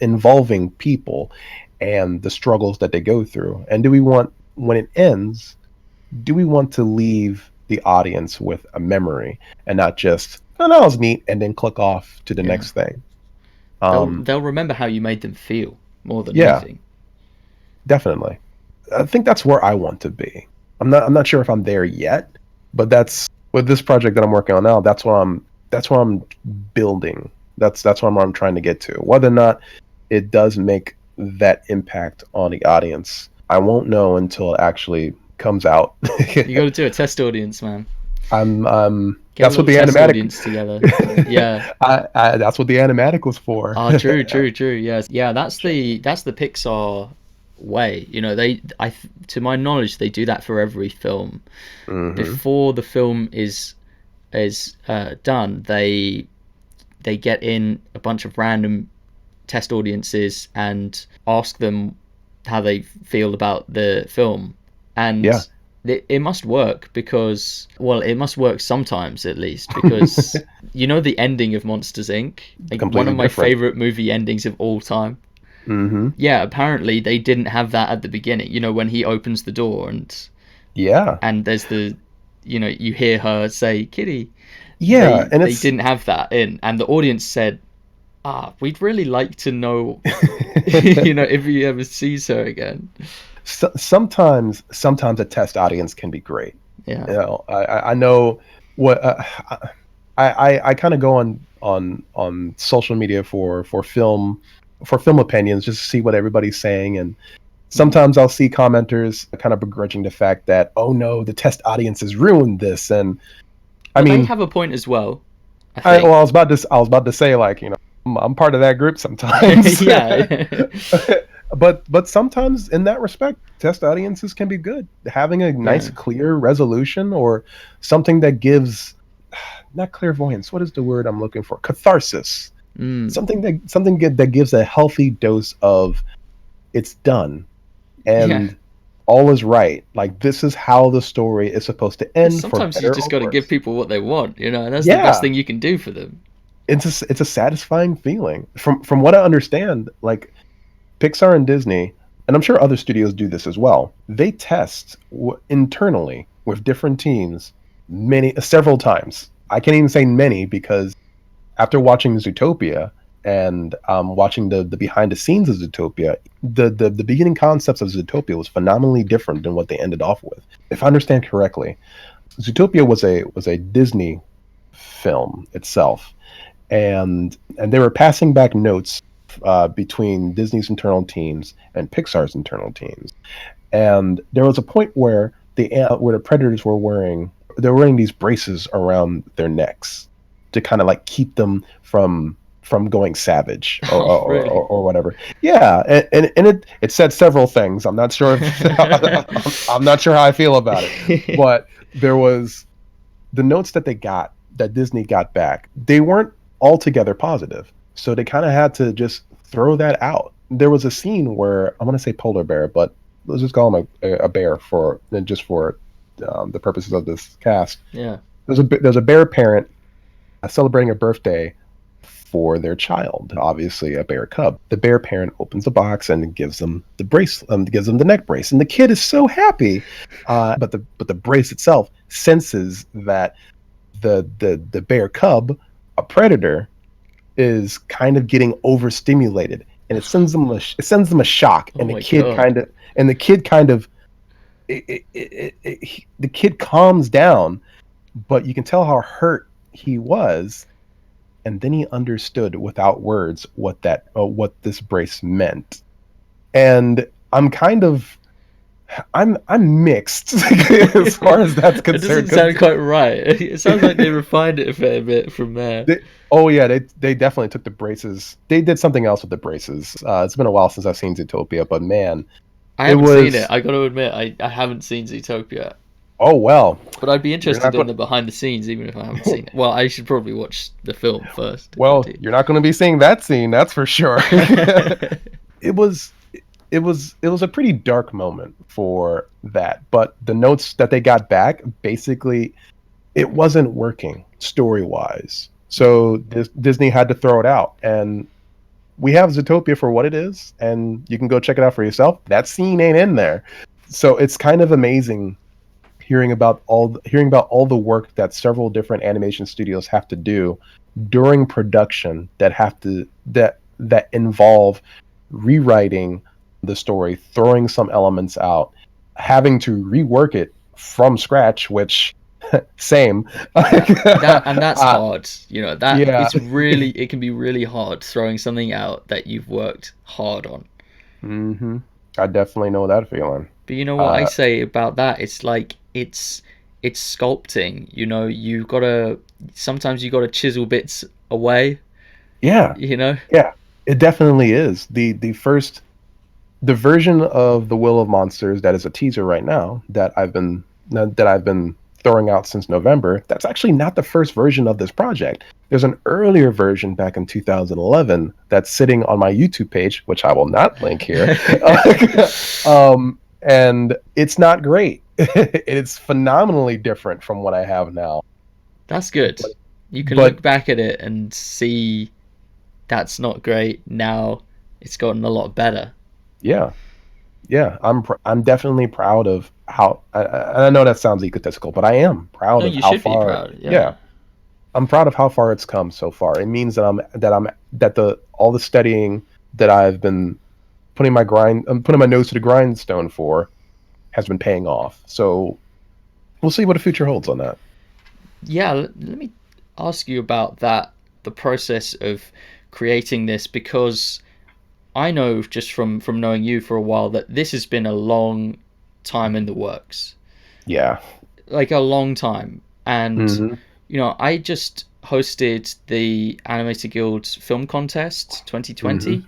involving people and the struggles that they go through? And do we want, when it ends, do we want to leave the audience with a memory and not just, oh, that was neat, and then click off to the Yeah, next thing? they'll Um, they'll remember how you made them feel more than yeah, anything. definitely. I think that's where I want to be. I'm not sure if I'm there yet, but that's with this project that I'm working on now. That's what I'm building. That's what I'm trying to get to. Whether or not it does make that impact on the audience, I won't know until it actually comes out. You got to do a test audience, man. Get a That's what little the test animatic. audience together. Yeah. That's what the animatic was for. Oh, true, true, true. Yes, yeah. That's the Pixar way. To my knowledge, they do that for every film. Hmm. Before the film is done, they get in a bunch of random test audiences and ask them how they feel about the film, and Yeah. it must work because, well, it must work sometimes at least, because you know the ending of Monsters Inc., like one Completely of my different. favorite movie endings of all time. Mm-hmm. Yeah, apparently they didn't have that at the beginning. You know, when he opens the door Yeah. and there's the, you know, you hear her say "Kitty." Yeah, and They it's didn't have that in, and the audience said, we'd really like to know, you know, if he ever sees her again. sometimes a test audience can be great. Yeah. You know, I know what I kind of go on social media for film opinions, just to see what everybody's saying. And Mm. sometimes I'll see commenters kind of begrudging the fact that, oh no, the test audience has ruined this. And I But they mean, have a point as well, I well, think. I was about to say, like, you know, I'm part of that group sometimes. Yeah. But sometimes in that respect, test audiences can be good. Having a nice Yeah. clear resolution, or something that gives, not clairvoyance, what is the word I'm looking for? Catharsis. Mm. Something good that gives a healthy dose of, it's done Yeah. and all is right. Like, this is how the story is supposed to Yeah, end, for sometimes you better just or got to give worse. people what they want, you know, and that's the best Yeah, thing you can do for them. it's a satisfying feeling. From what I understand, like Pixar and Disney, and I'm sure other studios do this as well. They test internally with different teams several times. I can't even say many, because after watching Zootopia and watching the behind the scenes of Zootopia, the beginning concepts of Zootopia was phenomenally different than what they ended off with. If I understand correctly, Zootopia was a Disney film itself, and they were passing back notes between Disney's internal teams and Pixar's internal teams. And there was a point where the predators were wearing these braces around their necks to kind of like keep them from going savage, Oh, really? or whatever. Yeah, and it said several things. I'm not sure if I'm not sure how I feel about it, but there was the notes that Disney got back. They weren't altogether positive, so they kind of had to just throw that out. There was a scene where, I want to say polar bear, but let's just call him a bear for the purposes of this cast. Yeah. There's a bear parent celebrating a birthday for their child, obviously a bear cub. The bear parent opens the box and gives them the brace, gives them the neck brace, and the kid is so happy. But the brace itself senses that the bear cub, a predator, is kind of getting overstimulated, and it sends them a shock, Oh and my God. the kid kind of the kid calms down, but you can tell how hurt he was, and then he understood without words what this brace meant. And I'm mixed as far as that's It doesn't concerned, sound because quite right. It sounds like they refined it a fair bit from there. oh yeah, they definitely took the braces. They did something else with the braces. It's been a while since I've seen Zootopia, but man, I it haven't seen it. was, I got to admit, I haven't seen Zootopia. oh well. But I'd be You're interested not in going the behind the scenes, even if I haven't seen it. Well, I should probably watch the film first if I well, do. you're not going to be seeing that scene, that's for sure. it was it was a pretty dark moment for that, but the notes that they got back, basically it wasn't working story wise, so Disney had to throw it out, and we have Zootopia for what it is, and you can go check it out for yourself. That scene ain't in there, so it's kind of amazing hearing about all the work that several different animation studios have to do during production, that involve rewriting the story, throwing some elements out, having to rework it from scratch, which same. That's hard. You know, that Yeah. it can be really hard throwing something out that you've worked hard on. hmm I definitely know that feeling. But you know what I Uh, say about that? It's like it's sculpting. You know, you gotta sometimes you gotta chisel bits away. yeah, You know. yeah, it definitely is. The version of the Will of Monsters that is a teaser right now, that I've been throwing out since November, that's actually not the first version of this project. There's an earlier version back in 2011 that's sitting on my YouTube page, which I will not link here. And it's not great. It's phenomenally different from what I have now. That's good. You can But look back at it and see that's not great. Now it's gotten a lot better. yeah, yeah, I'm definitely proud of how. I know that sounds egotistical, but I am proud No, of you how should be far. proud. Yeah, Yeah. I'm proud of how far it's come so far. It means that the all the studying that I've been I'm putting my nose to the grindstone for has been paying off. So we'll see what the future holds on that. Yeah, let me ask you about that, the process of creating this, because I know just from knowing you for a while that this has been a long time in the works. Yeah. Like a long time. And Hmm. I just hosted the Animated Guild Film Contest Hmm. 2020,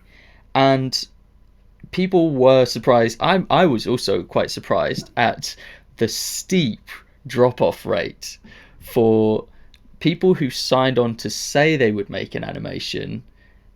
and people were surprised. I was also quite surprised at the steep drop off rate for people who signed on to say they would make an animation,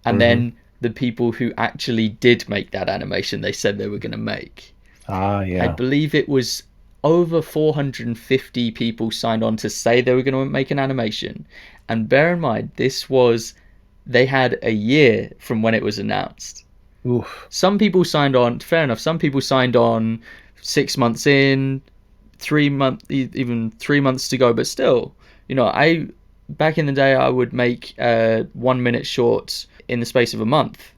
and Hmm. then the people who actually did make that animation they said they were going to make. Ah, I yeah. believe it was over 450 people signed on to say they were going to make an animation. And bear in mind, they had a year from when it was announced. Oof. Some people signed on, fair enough, some people signed on 6 months in, 3 months, even 3 months to go, but still, back in the day, I would make 1 minute shorts in the space of a month.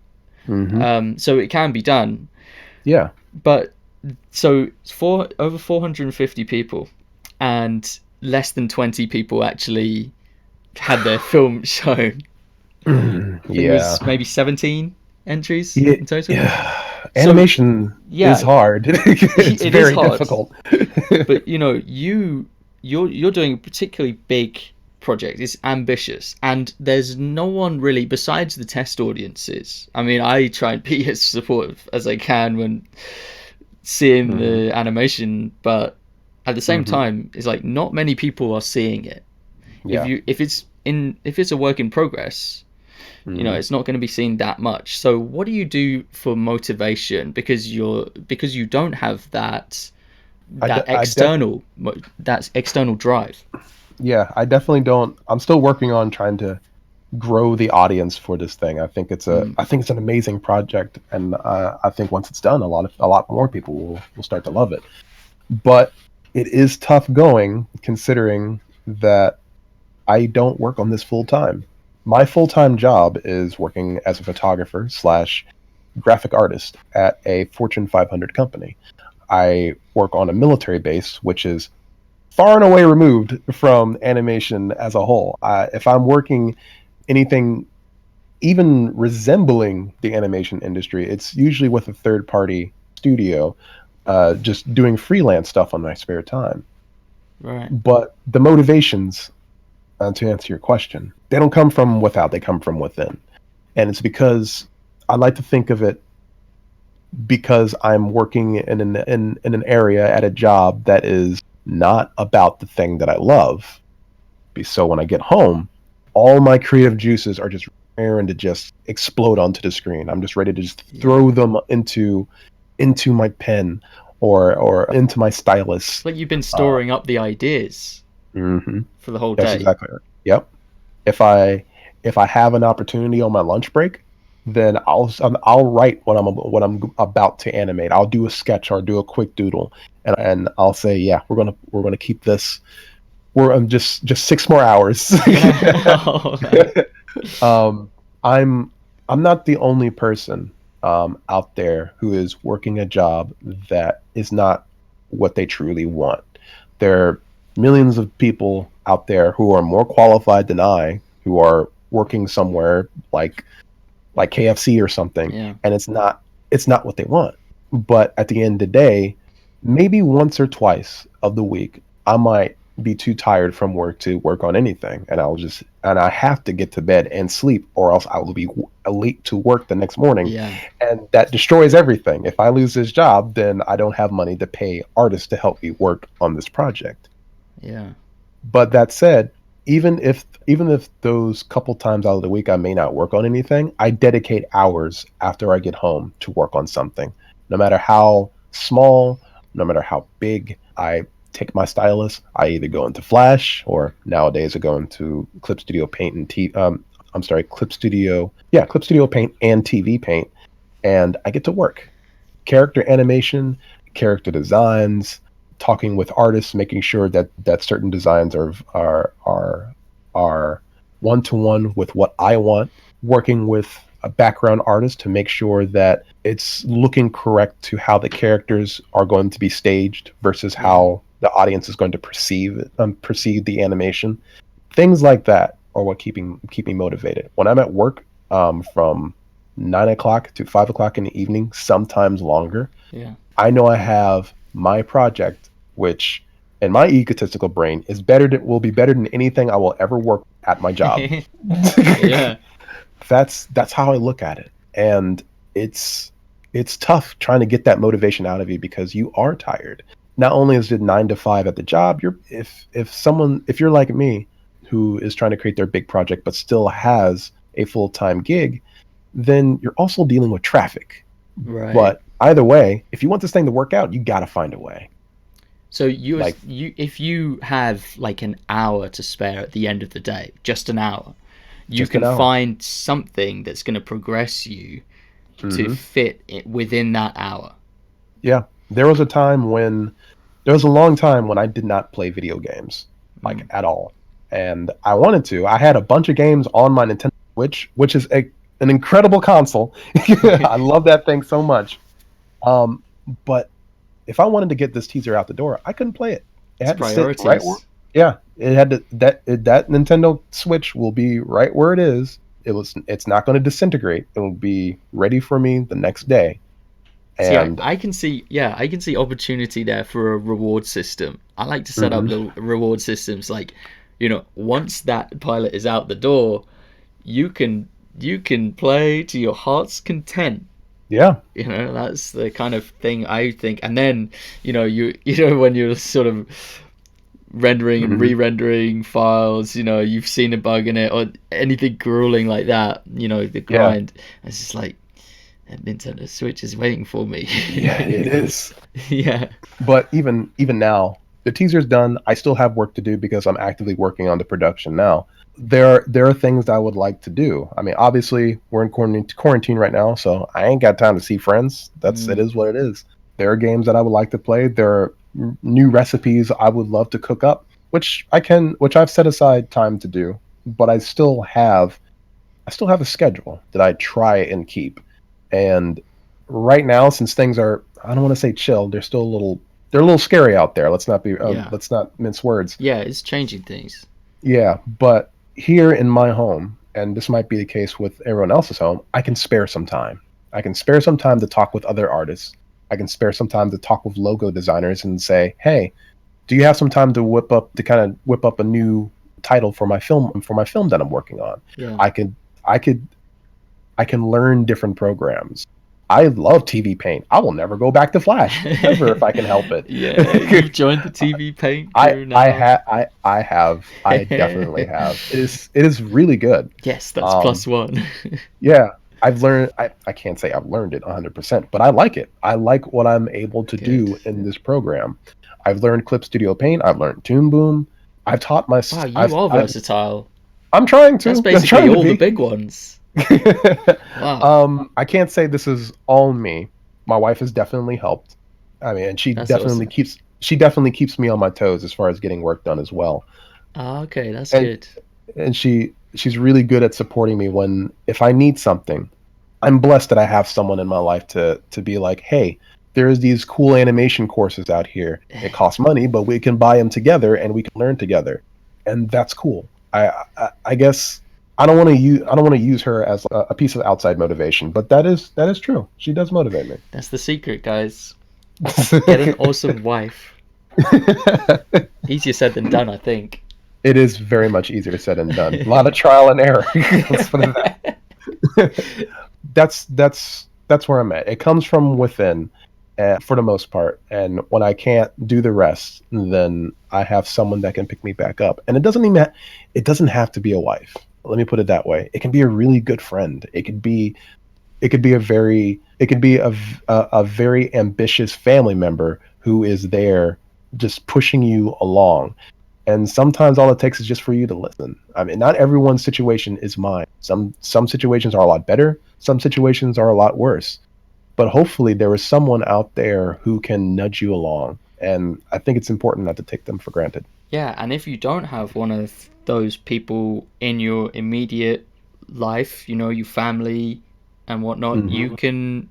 Hmm. So it can be done. Yeah. But so for over 450 people, and less than 20 people actually had their film shown. I think it was Yeah. maybe 17 entries Yeah. in total. Yeah. So Animation is yeah, hard. It's it is very hard. difficult. But you're doing a particularly big project. It's ambitious, and there's no one really besides the test audiences. I mean, I try and be as supportive as I can when seeing Hmm. the animation, but at the same Hmm. time, it's like not many people are seeing it. Yeah. If it's a work in progress, Hmm. it's not going to be seen that much. So what do you do for motivation, because you don't have I, that de- I def external drive. yeah, I definitely don't. I'm still working on trying to grow the audience for this thing. Mm. I think it's an amazing project, and I think once it's done, a lot more people will start to love it. But it is tough going, considering that I don't work on this full time. My full time job is working as a photographer slash graphic artist at a Fortune 500 company. I work on a military base, which is far and away removed from animation as a whole. If I'm working anything even resembling the animation industry, it's usually with a third party studio, just doing freelance stuff on my spare time. Right. But the motivations, to answer your question, they don't come from without, they come from within. And it's because I like to think of it because I'm working in an area at a job that is not about the thing that I love. So when I get home, all my creative juices are just raring to just explode onto the screen. I'm just ready to just Yeah. throw them into my pen or into my It's stylus. like you've been Uh, storing up the ideas hmm. for the whole That's day. exactly right. Yep. If I if I have an opportunity on my lunch break, then I'll write what I'm about to animate. I'll do a sketch or do a quick doodle, and I'll say, yeah, we're gonna keep this. We're just 6 more hours. Yeah. Oh, man. um, I'm I'm not the only person out there who is working a job that is not what they truly want. There are millions of people out there who are more qualified than I, who are working somewhere like KFC or something, Yeah. and it's not what they want. But at the end of the day, maybe once or twice of the week, I might be too tired from work to work on anything, and I have to get to bed and sleep, or else I will be late to work the next morning, Yeah. and that destroys everything. If I lose this job, then I don't have money to pay artists to help me work on this project. Yeah. But that said, even if those couple times out of the week I may not work on anything, I dedicate hours after I get home to work on something. No matter how small, no matter how big, I take my stylus, I either go into Flash or nowadays I go into Clip Studio Paint and I'm sorry, Clip Studio Paint and TV Paint, and I get to work. Character animation, character designs, talking with artists, making sure that certain designs are one to one with what I want, working with a background artist to make sure that it's looking correct to how the characters are going to be staged versus Yeah. how the audience is going to perceive the animation. Things like that are what keep me motivated. When I'm at work, from 9 o'clock to 5 o'clock in the evening, sometimes longer, Yeah. I know I have my project, which in my egotistical brain will be better than anything I will ever work at my job. Yeah. That's how I look at it. And it's tough trying to get that motivation out of you because you are tired. Not only is it 9 to 5 at the job, if you're like me who is trying to create their big project but still has a full-time gig, then you're also dealing with traffic. Right. But either way, if you want this thing to work out, you got to find a way. So Like, if you have like an hour to spare at the end of the day, just an hour, you just an can hour. find something that's going to progress you to Hmm. fit it within that hour. Yeah. There was a long time when I did not play video games, like, Mm. at all. And I wanted to. I had a bunch of games on my Nintendo Switch, which is an incredible console. I love that thing so much. Um, but if I wanted to get this teaser out the door, I couldn't play it. It It's had to sit right where, priorities. yeah, it had to that Nintendo Switch will be right where it is. It's not going to disintegrate. It will be ready for me the next day. See, And I can see, yeah, I can see opportunity there for a reward system. I like to set up mhm, the reward systems like, once that pilot is out the door, you can you can play to your heart's content. yeah, That's the kind of thing I think. And then, when you're sort of rendering and mhm, re-rendering files, you've seen a bug in it or anything grueling like that, the yeah, grind. It's just like that Nintendo Switch is waiting for me. yeah, it is. Yeah. But even now, the teaser's done. I still have work to do because I'm actively working on the production now. There are things I would like to do. I mean, obviously, we're in quarantine right now, so I ain't got time to see friends. It Mm. is what it is. There are games that I would like to play. There are new recipes I would love to cook up, which I've set aside time to do. But I still have a schedule that I try and keep. And right now, since things are, I don't want to say chill, they're a little scary out there. Yeah. Let's not mince words. Yeah, it's changing things. Yeah, but here in my home, and this might be the case with everyone else's home, I can spare some time. I can spare some time to talk with other artists. I can spare some time to talk with logo designers and say, "Hey, do you have some time to kind of whip up a new title for my film that I'm working on?" Yeah. I could I could I can learn different programs. I love TV Paint. I will never go back to Flash, ever, if I can help it. Yeah, you've joined the TV Paint crew now. I definitely have. It is really good. Yes, that's Um, +1. yeah, I can't say I've learned it 100%, but I like it. I like what I'm able to Good. do in this program. I've learned Clip Studio Paint. I've learned Toon Boom. I've taught my. Wow, you are versatile. I'm trying That's to. I'm basically trying to all the be. big ones. Wow, I can't say this is all me. My wife has definitely helped. I mean, and that's awesome. she definitely keeps me on my toes as far as getting work done as well. Ah, okay, that's And good. she's really good at supporting me when if I need something. I'm blessed that I have someone in my life to be like, "Hey, there's these cool animation courses out here. It costs money, but we can buy them together and we can learn together." And that's cool. I guess I don't want to use her as a piece of outside motivation, but that is true. She does motivate me. That's the secret, guys. Get an awesome wife. Easier said than done, I think. It is very much easier said than done. A lot of trial and error. Let's put it that. That's where I'm at. It comes from within. for the most part. And when I can't do the rest, then I have someone that can pick me back up. And it doesn't have to be a wife. Let me put it that way. It can be a really good friend. It could be a very ambitious family member who is there just pushing you along. And sometimes all it takes is just for you to listen. I mean, not everyone's situation is mine. Some situations are a lot better, some situations are a lot worse. But hopefully there is someone out there who can nudge you along. And I think it's important not to take them for granted. Yeah, and if you don't have one of those people in your immediate life, your family and whatnot, Hmm. you can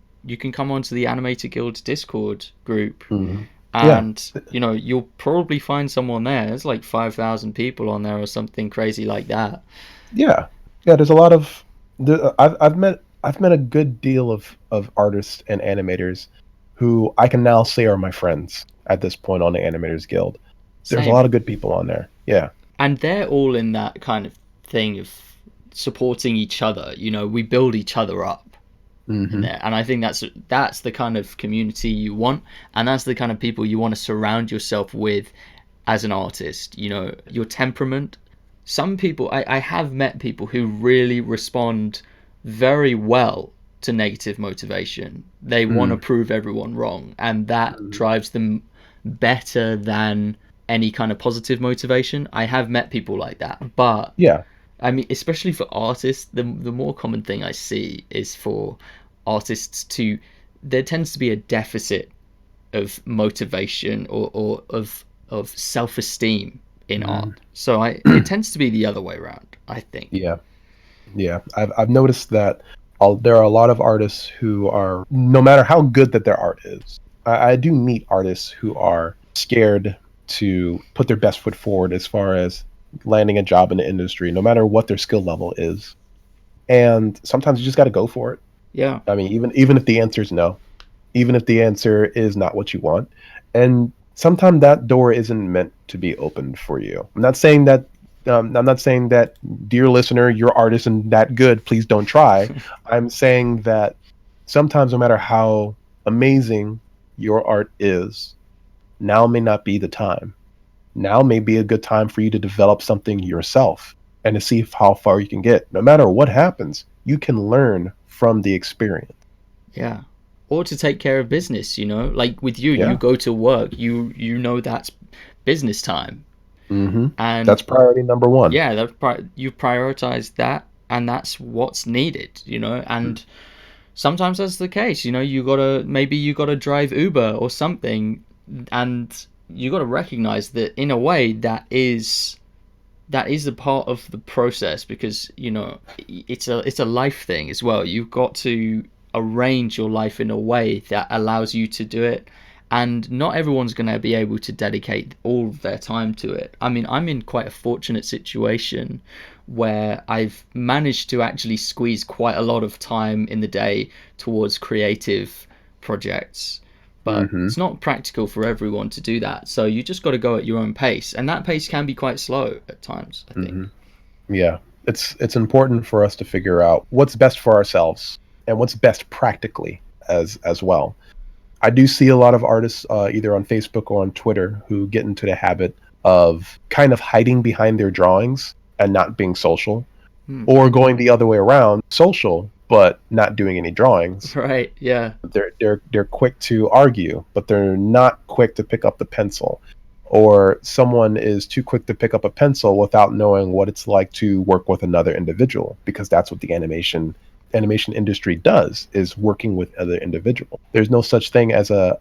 come onto the Animator Guild Discord group, Hmm. Yeah. and you'll probably find someone there. There's like 5,000 people on there or something crazy like that. Yeah. Yeah. There's a lot of, I've met a good deal of artists and animators who I can now say are my friends at this point on the Animators Guild. There's a Same. lot of good people on there. Yeah. And they're all in that kind of thing of supporting each other. We build each other up in Hmm. there, and I think that's the kind of community you want, and that's the kind of people you want to surround yourself with as an artist. Your temperament. Some people, I have met people who really respond very well to negative motivation. They want to Mm. prove everyone wrong, and that drives them better than any kind of positive motivation. I have met people like that, but Yeah. I mean, especially for artists, the more common thing I see is for artists to there tends to be a deficit of motivation or of self esteem in art. Mm. So it tends to be the other way around, I think. Yeah. Yeah. I've noticed that there are a lot of artists who are, no matter how good that their art is, I do meet artists who are scared to put their best foot forward as far as landing a job in the industry, no matter what their skill level is. And sometimes you just got to go for it. Yeah. I mean, even if the answer is no, even if the answer is not what you want, and sometimes that door isn't meant to be opened for you. I'm not saying that, dear listener, your art isn't that good. Please don't try. I'm saying that sometimes, no matter how amazing your art is, now may not be the time. Now may be a good time for you to develop something yourself and to see how far you can get. No matter what happens, you can learn from the experience. Yeah. Or to take care of business, like with you, you Yeah. go to work, you know that's business time, Hmm. That's and priority number one. yeah, you prioritize that, and that's what's needed, and sometimes that's the case. You gotta drive Uber or something, and you gotta recognize that in a way that is a part of the process, because it's a life thing as well. You've got to arrange your life in a way that allows you to do it, and not everyone's going to be able to dedicate all of their time to it. I mean, I'm in quite a fortunate situation where I've managed to actually squeeze quite a lot of time in the day towards creative projects, but Hmm. it's not practical for everyone to do that. So you just got to go at your own pace, and that pace can be quite slow at times, I think. Hmm. Yeah, it's important for us to figure out what's best for ourselves and what's best practically as well. I do see a lot of artists, either on Facebook or on Twitter, who get into the habit of kind of hiding behind their drawings and not being social, Hmm. or going the other way around, social but not doing any drawings. Right, yeah. They're quick to argue, but they're not quick to pick up the pencil. Or someone is too quick to pick up a pencil without knowing what it's like to work with another individual, because that's what the animation industry does, is working with other individuals. There's no such thing as a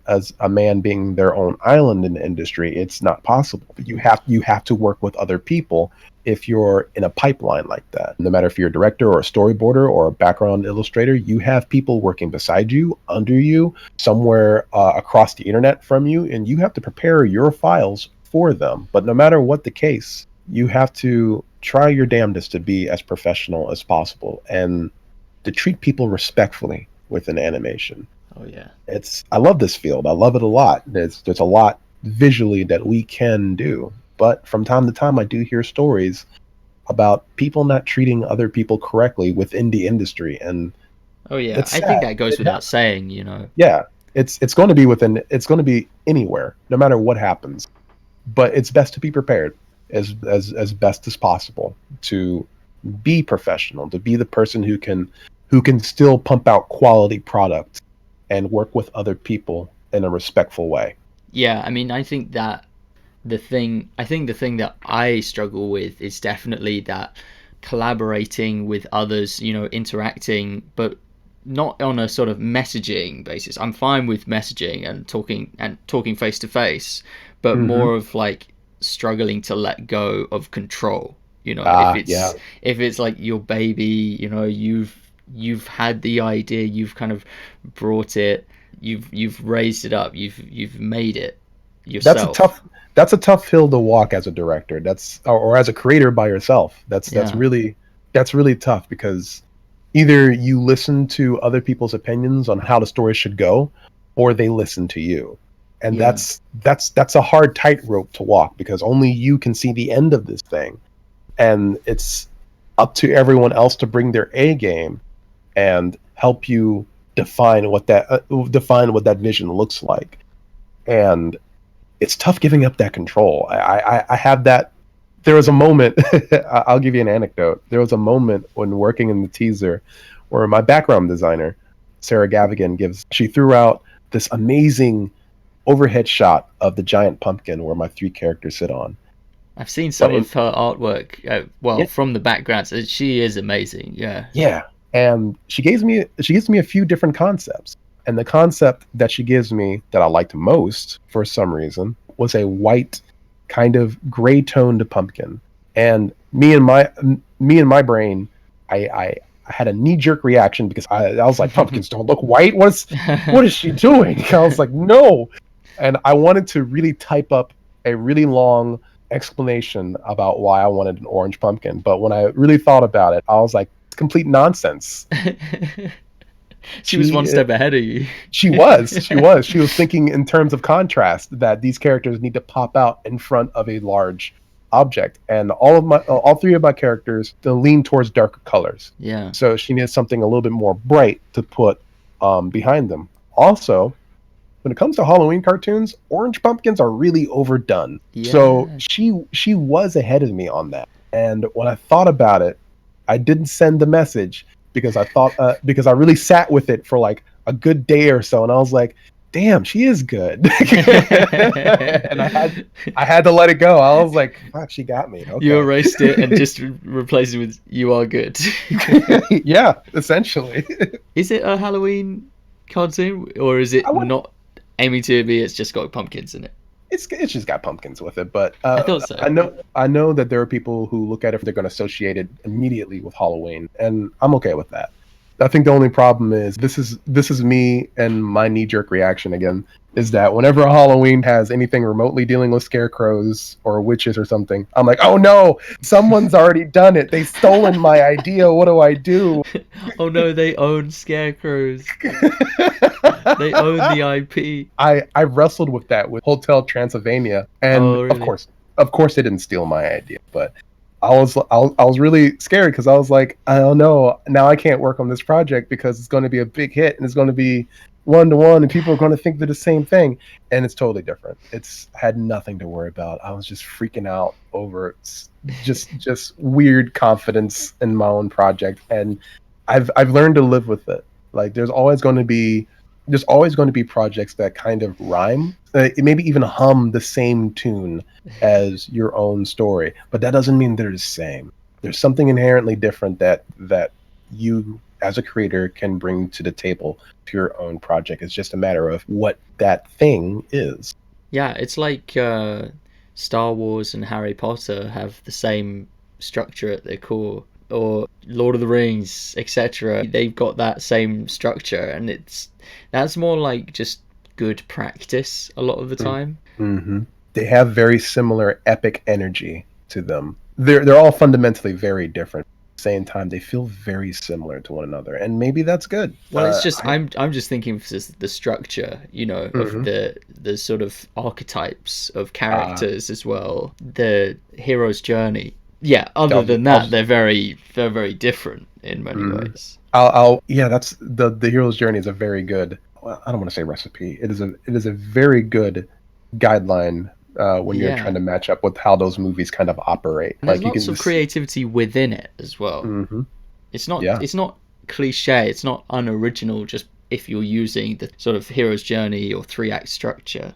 man being their own island in the industry. It's not possible. You have to work with other people if you're in a pipeline like that. No matter if you're a director or a storyboarder or a background illustrator, you have people working beside you, under you, somewhere across the internet from you, and you have to prepare your files for them. But no matter what the case, you have to try your damnedest to be as professional as possible and to treat people respectfully within animation. Oh yeah. I love this field. I love it a lot. There's a lot visually that we can do. But from time to time I do hear stories about people not treating other people correctly within the industry, and Oh yeah. it's I think sad. that goes It without happens. saying, Yeah. It's going to be it's going to be anywhere, no matter what happens. But it's best to be prepared as best as possible to be professional, to be the person who can still pump out quality product and work with other people in a respectful way. Yeah, I mean, I think the thing that I struggle with is definitely that collaborating with others, interacting, but not on a sort of messaging basis. I'm fine with messaging and talking face to face, but more of like struggling to let go of control. If it's like your baby, you've had the idea, you've kind of brought it, you've raised it up, you've made it yourself. That's a tough hill to walk as a director. Or as a creator by yourself. That's really tough, because either you listen to other people's opinions on how the story should go, or they listen to you. And that's a hard tightrope to walk, because only you can see the end of this thing. And it's up to everyone else to bring their A game and help you define what that vision looks like. And it's tough giving up that control. I have that. There was a moment, I'll give you an anecdote. There was a moment when working in the teaser where my background designer, Sarah Gavigan, she threw out this amazing overhead shot of the giant pumpkin where my 3 characters sit on. I've seen some of her artwork, from the background. So she is amazing, yeah. Yeah, and she gives me a few different concepts. And the concept that she gives me that I liked most, for some reason, was a white, kind of gray-toned pumpkin. And me and my brain, I had a knee-jerk reaction, because I was like, pumpkins don't look white. What is she doing? I was like, no. And I wanted to really type up a really long explanation about why I wanted an orange pumpkin. But when I really thought about it, I was like, it's complete nonsense. She was one step ahead of you. She was thinking in terms of contrast, that these characters need to pop out in front of a large object, and all 3 of my characters lean towards darker colors. Yeah. So she needs something a little bit more bright to put behind them. Also, when it comes to Halloween cartoons, orange pumpkins are really overdone. Yeah. So she was ahead of me on that. And when I thought about it, I didn't send the message, because I thought because I really sat with it for like a good day or so, and I was like, damn, she is good. And I had to let it go. I was like, fuck, she got me. Okay. You erased it and just replaced it with "you are good." Yeah, essentially. Is it a Halloween cartoon, or is it not aiming to be? It's just got pumpkins in it. It's just got pumpkins with it, but I thought so. I know that there are people who look at it, they're going to associate it immediately with Halloween, and I'm okay with that. I think the only problem is this is me and my knee-jerk reaction again, is that whenever a Halloween has anything remotely dealing with scarecrows or witches or something, I'm like, oh no, someone's already done it. They've stolen my idea. What do I do? Oh no, they own scarecrows. They own the IP. I wrestled with that with Hotel Transylvania, and really? of course they didn't steal my idea, but I was really scared, because I was like, I don't know, now I can't work on this project because it's going to be a big hit and it's going to be 1-to-1 and people are going to think they're the same thing, and it's totally different. I had nothing to worry about. I was just freaking out over just weird confidence in my own project, and I've learned to live with it. Like there's always going to be projects that kind of rhyme, maybe even hum the same tune as your own story, but that doesn't mean they're the same. There's something inherently different that you as a creator can bring to the table to your own project. It's just a matter of what that thing is. Yeah, it's like Star Wars and Harry Potter have the same structure at their core, or Lord of the Rings, etc. They've got that same structure, and that's more like just good practice a lot of the time. Mm-hmm. They have very similar epic energy to them. They're all fundamentally very different. At the same time, they feel very similar to one another, and maybe that's good. Well, it's just I'm just thinking of the structure, of the sort of archetypes of characters as well, the hero's journey. Yeah, other than that, they're very different in many ways. That's the hero's journey is a very good well, I don't want to say recipe. It is a very good guideline when you're trying Yeah. to match up with how those movies kind of operate. And there's Like you lots can of just, creativity within it as well. hmm It's not yeah. it's not cliche, it's not unoriginal just if you're using the sort of hero's journey or 3-act structure.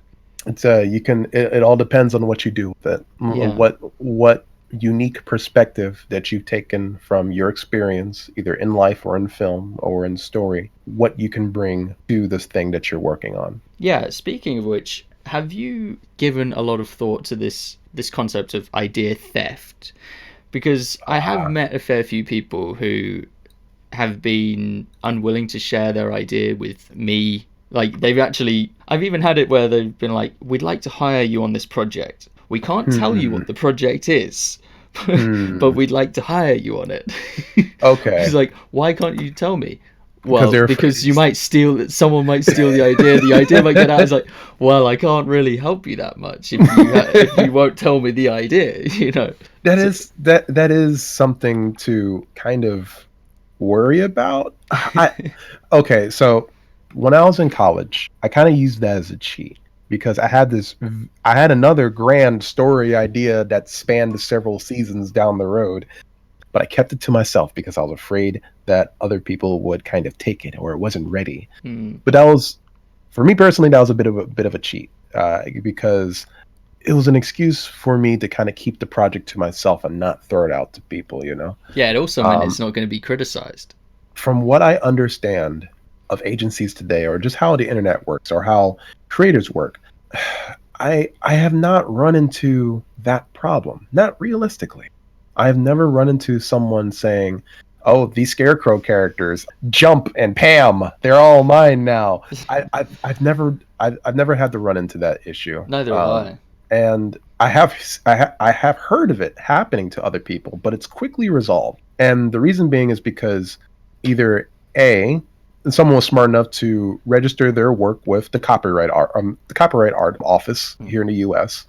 It's you can. It all depends on what you do with it. Yeah. What unique perspective that you've taken from your experience, either in life or in film or in story, what you can bring to this thing that you're working on. Yeah, speaking of which, have you given a lot of thought to this concept of idea theft? Because I have Ah. met a fair few people who have been unwilling to share their idea with me. Like I've even had it where they've been like, "We'd like to hire you on this project. We can't tell you Hmm. what the project is, but Hmm. we'd like to hire you on it." She's Okay. like, "Why can't you tell me?" Because Well, they're afraid. because someone might steal the idea. The idea might get out. It's like, well, I can't really help you that much if you won't tell me the idea, you know. So, That is something to kind of worry about. Okay, so when I was in college, I kind of used that as a cheat because I had another grand story idea that spanned several seasons down the road, but I kept it to myself because I was afraid that other people would kind of take it or it wasn't ready. hmm, But that was, for me personally, that was a bit of a cheat because it was an excuse for me to kind of keep the project to myself and not throw it out to people, you know. yeah, it also meant Um, it's not going to be criticized. from what I understand of agencies today, or just how the internet works, or how creators work, I have not run into that problem. Not realistically. I have never run into someone saying, "Oh, these Scarecrow characters, Jump and Pam, they're all mine now." I've never had to run into that issue. Neither have I. And I have heard of it happening to other people, but it's quickly resolved. And the reason being is because either A, someone was smart enough to register their work with the Copyright Art Office here in the U.S.,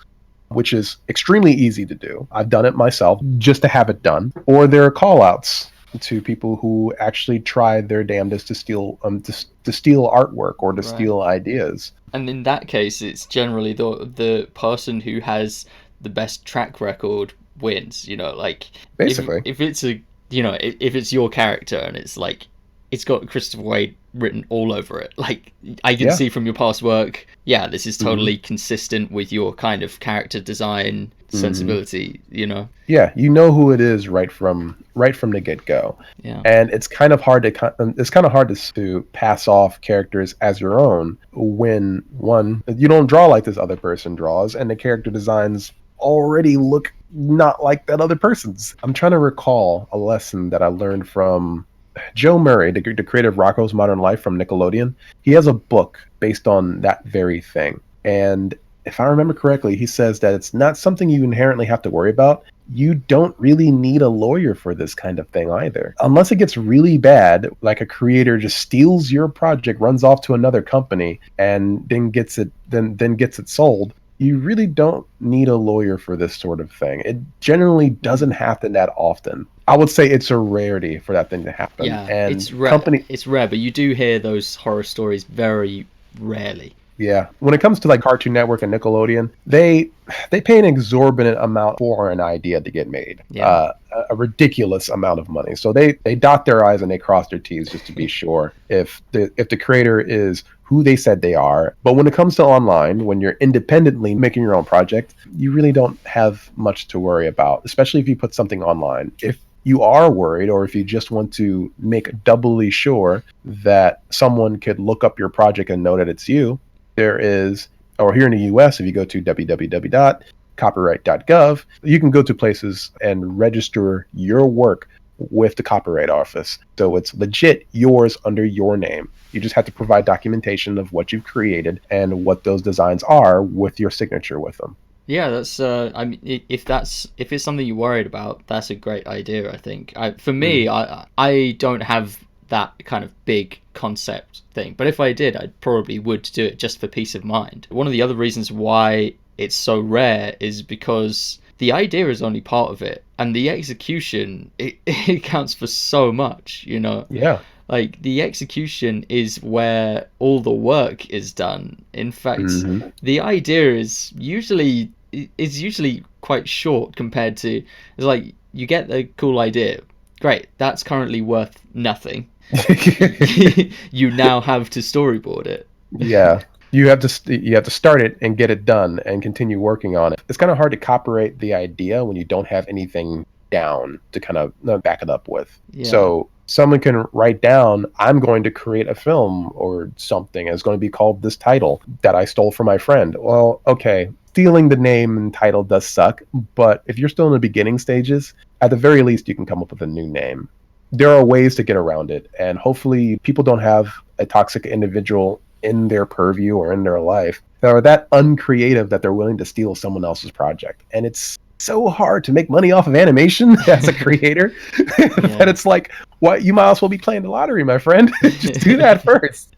which is extremely easy to do. I've done it myself just to have it done. Or there are call outs to people who actually try their damnedest to steal artwork or to Right. steal ideas. And in that case, it's generally the person who has the best track record wins. You know, like Basically. if it's a if it's your character and it's like it's got Christopher Wade written all over it. Like I can Yeah. see from your past work, yeah, this is hmm totally consistent with your kind of character design hmm sensibility. You know, Yeah, you know who it is right from the get go, yeah, and it's kind of hard to pass off characters as your own when one you don't draw like this other person draws, and the character designs already look not like that other person's. I'm trying to recall a lesson that I learned from Joe Murray, the creator of Rocko's Modern Life from Nickelodeon. He has a book based on that very thing. And if I remember correctly, he says that it's not something you inherently have to worry about. You don't really need a lawyer for this kind of thing either. Unless it gets really bad, like a creator just steals your project, runs off to another company, and then gets it sold. You really don't need a lawyer for this sort of thing. It generally doesn't happen that often. I would say it's a rarity for that thing to happen. yeah. And It's rare. company It's rare, but you do hear those horror stories very rarely. Yeah, when it comes to like Cartoon Network and Nickelodeon, they pay an exorbitant amount for an idea to get made, Yeah. a ridiculous amount of money. So they dot their I's and they cross their T's just to be sure if the creator is who they said they are. But when it comes to online, when you're independently making your own project, you really don't have much to worry about, especially if you put something online. If you are worried, or if you just want to make doubly sure that someone could look up your project and know that it's you, there is, or here in the US, if you go to www.copyright.gov, you can go to places and register your work with the Copyright Office. So it's legit yours under your name. You just have to provide documentation of what you've created and what those designs are with your signature with them. Yeah, that's. I mean, if it's something you're worried about, that's a great idea. I think. For me, Mm. I don't have that kind of big concept thing, but if I did, I probably would do it just for peace of mind. One of the other reasons why it's so rare is because the idea is only part of it, and the execution it counts for so much. You know, Yeah. Like, the execution is where all the work is done. In fact, the idea is usually quite short compared to, it's like, you get the cool idea. Great, that's currently worth nothing. You now have to storyboard it. Yeah. You have to start it and get it done and continue working on it. It's kind of hard to copyright the idea when you don't have anything down to kind of back it up with. Yeah. So someone can write down, I'm going to create a film or something. It's going to be called this title that I stole from my friend. Well, okay, stealing the name and title does suck, but if you're still in the beginning stages, at the very least, you can come up with a new name. There are ways to get around it, and hopefully people don't have a toxic individual in their purview or in their life that are that uncreative that they're willing to steal someone else's project. And it's so hard to make money off of animation as a creator that it's like, what, you might as well be playing the lottery, my friend. Just do that first.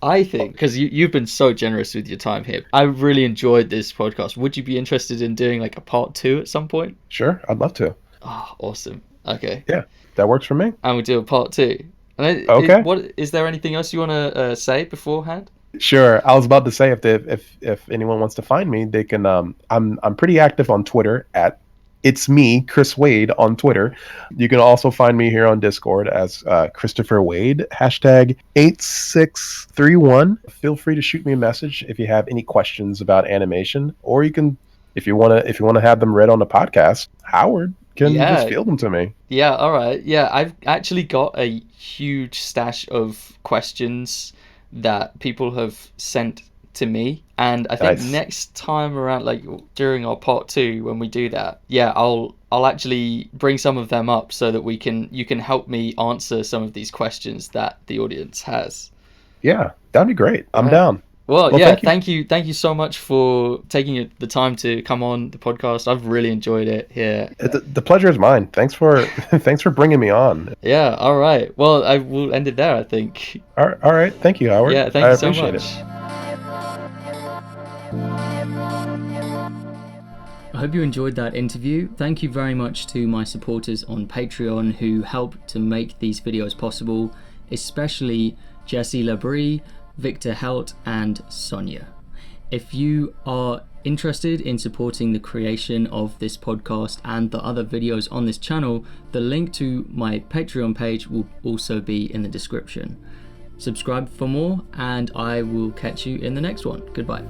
I think, because you've been so generous with your time here, I really enjoyed this podcast. Would you be interested in doing like a part 2 at some point? Sure, I'd love to. Oh, awesome. Okay. Yeah, that works for me. And we'll do a part 2. And okay. Is there anything else you want to say beforehand? Sure. I was about to say if anyone wants to find me, they can. I'm pretty active on Twitter at It's Me, Chris Wade on Twitter. You can also find me here on Discord as Christopher Wade, #8631. Feel free to shoot me a message if you have any questions about animation, or you can, if you want to have them read on the podcast, Howard can just field them to me. Yeah, all right. Yeah, I've actually got a huge stash of questions that people have sent to me, and I think next time around, like during our part 2, when we do that, I'll actually bring some of them up so that you can help me answer some of these questions that the audience has. Yeah, that'd be great. I'm down. Well, thank you so much for taking the time to come on the podcast. I've really enjoyed it here. The pleasure is mine. Thanks for bringing me on. Yeah, all right. Well, I will end it there, I think. All right. Thank you, Howard. Yeah, thank you so much. I hope you enjoyed that interview. Thank you very much to my supporters on Patreon who help to make these videos possible, especially Jesse Labrie, Victor Helt, and Sonia. If you are interested in supporting the creation of this podcast and the other videos on this channel, the link to my Patreon page will also be in the description. Subscribe for more, and I will catch you in the next one. Goodbye.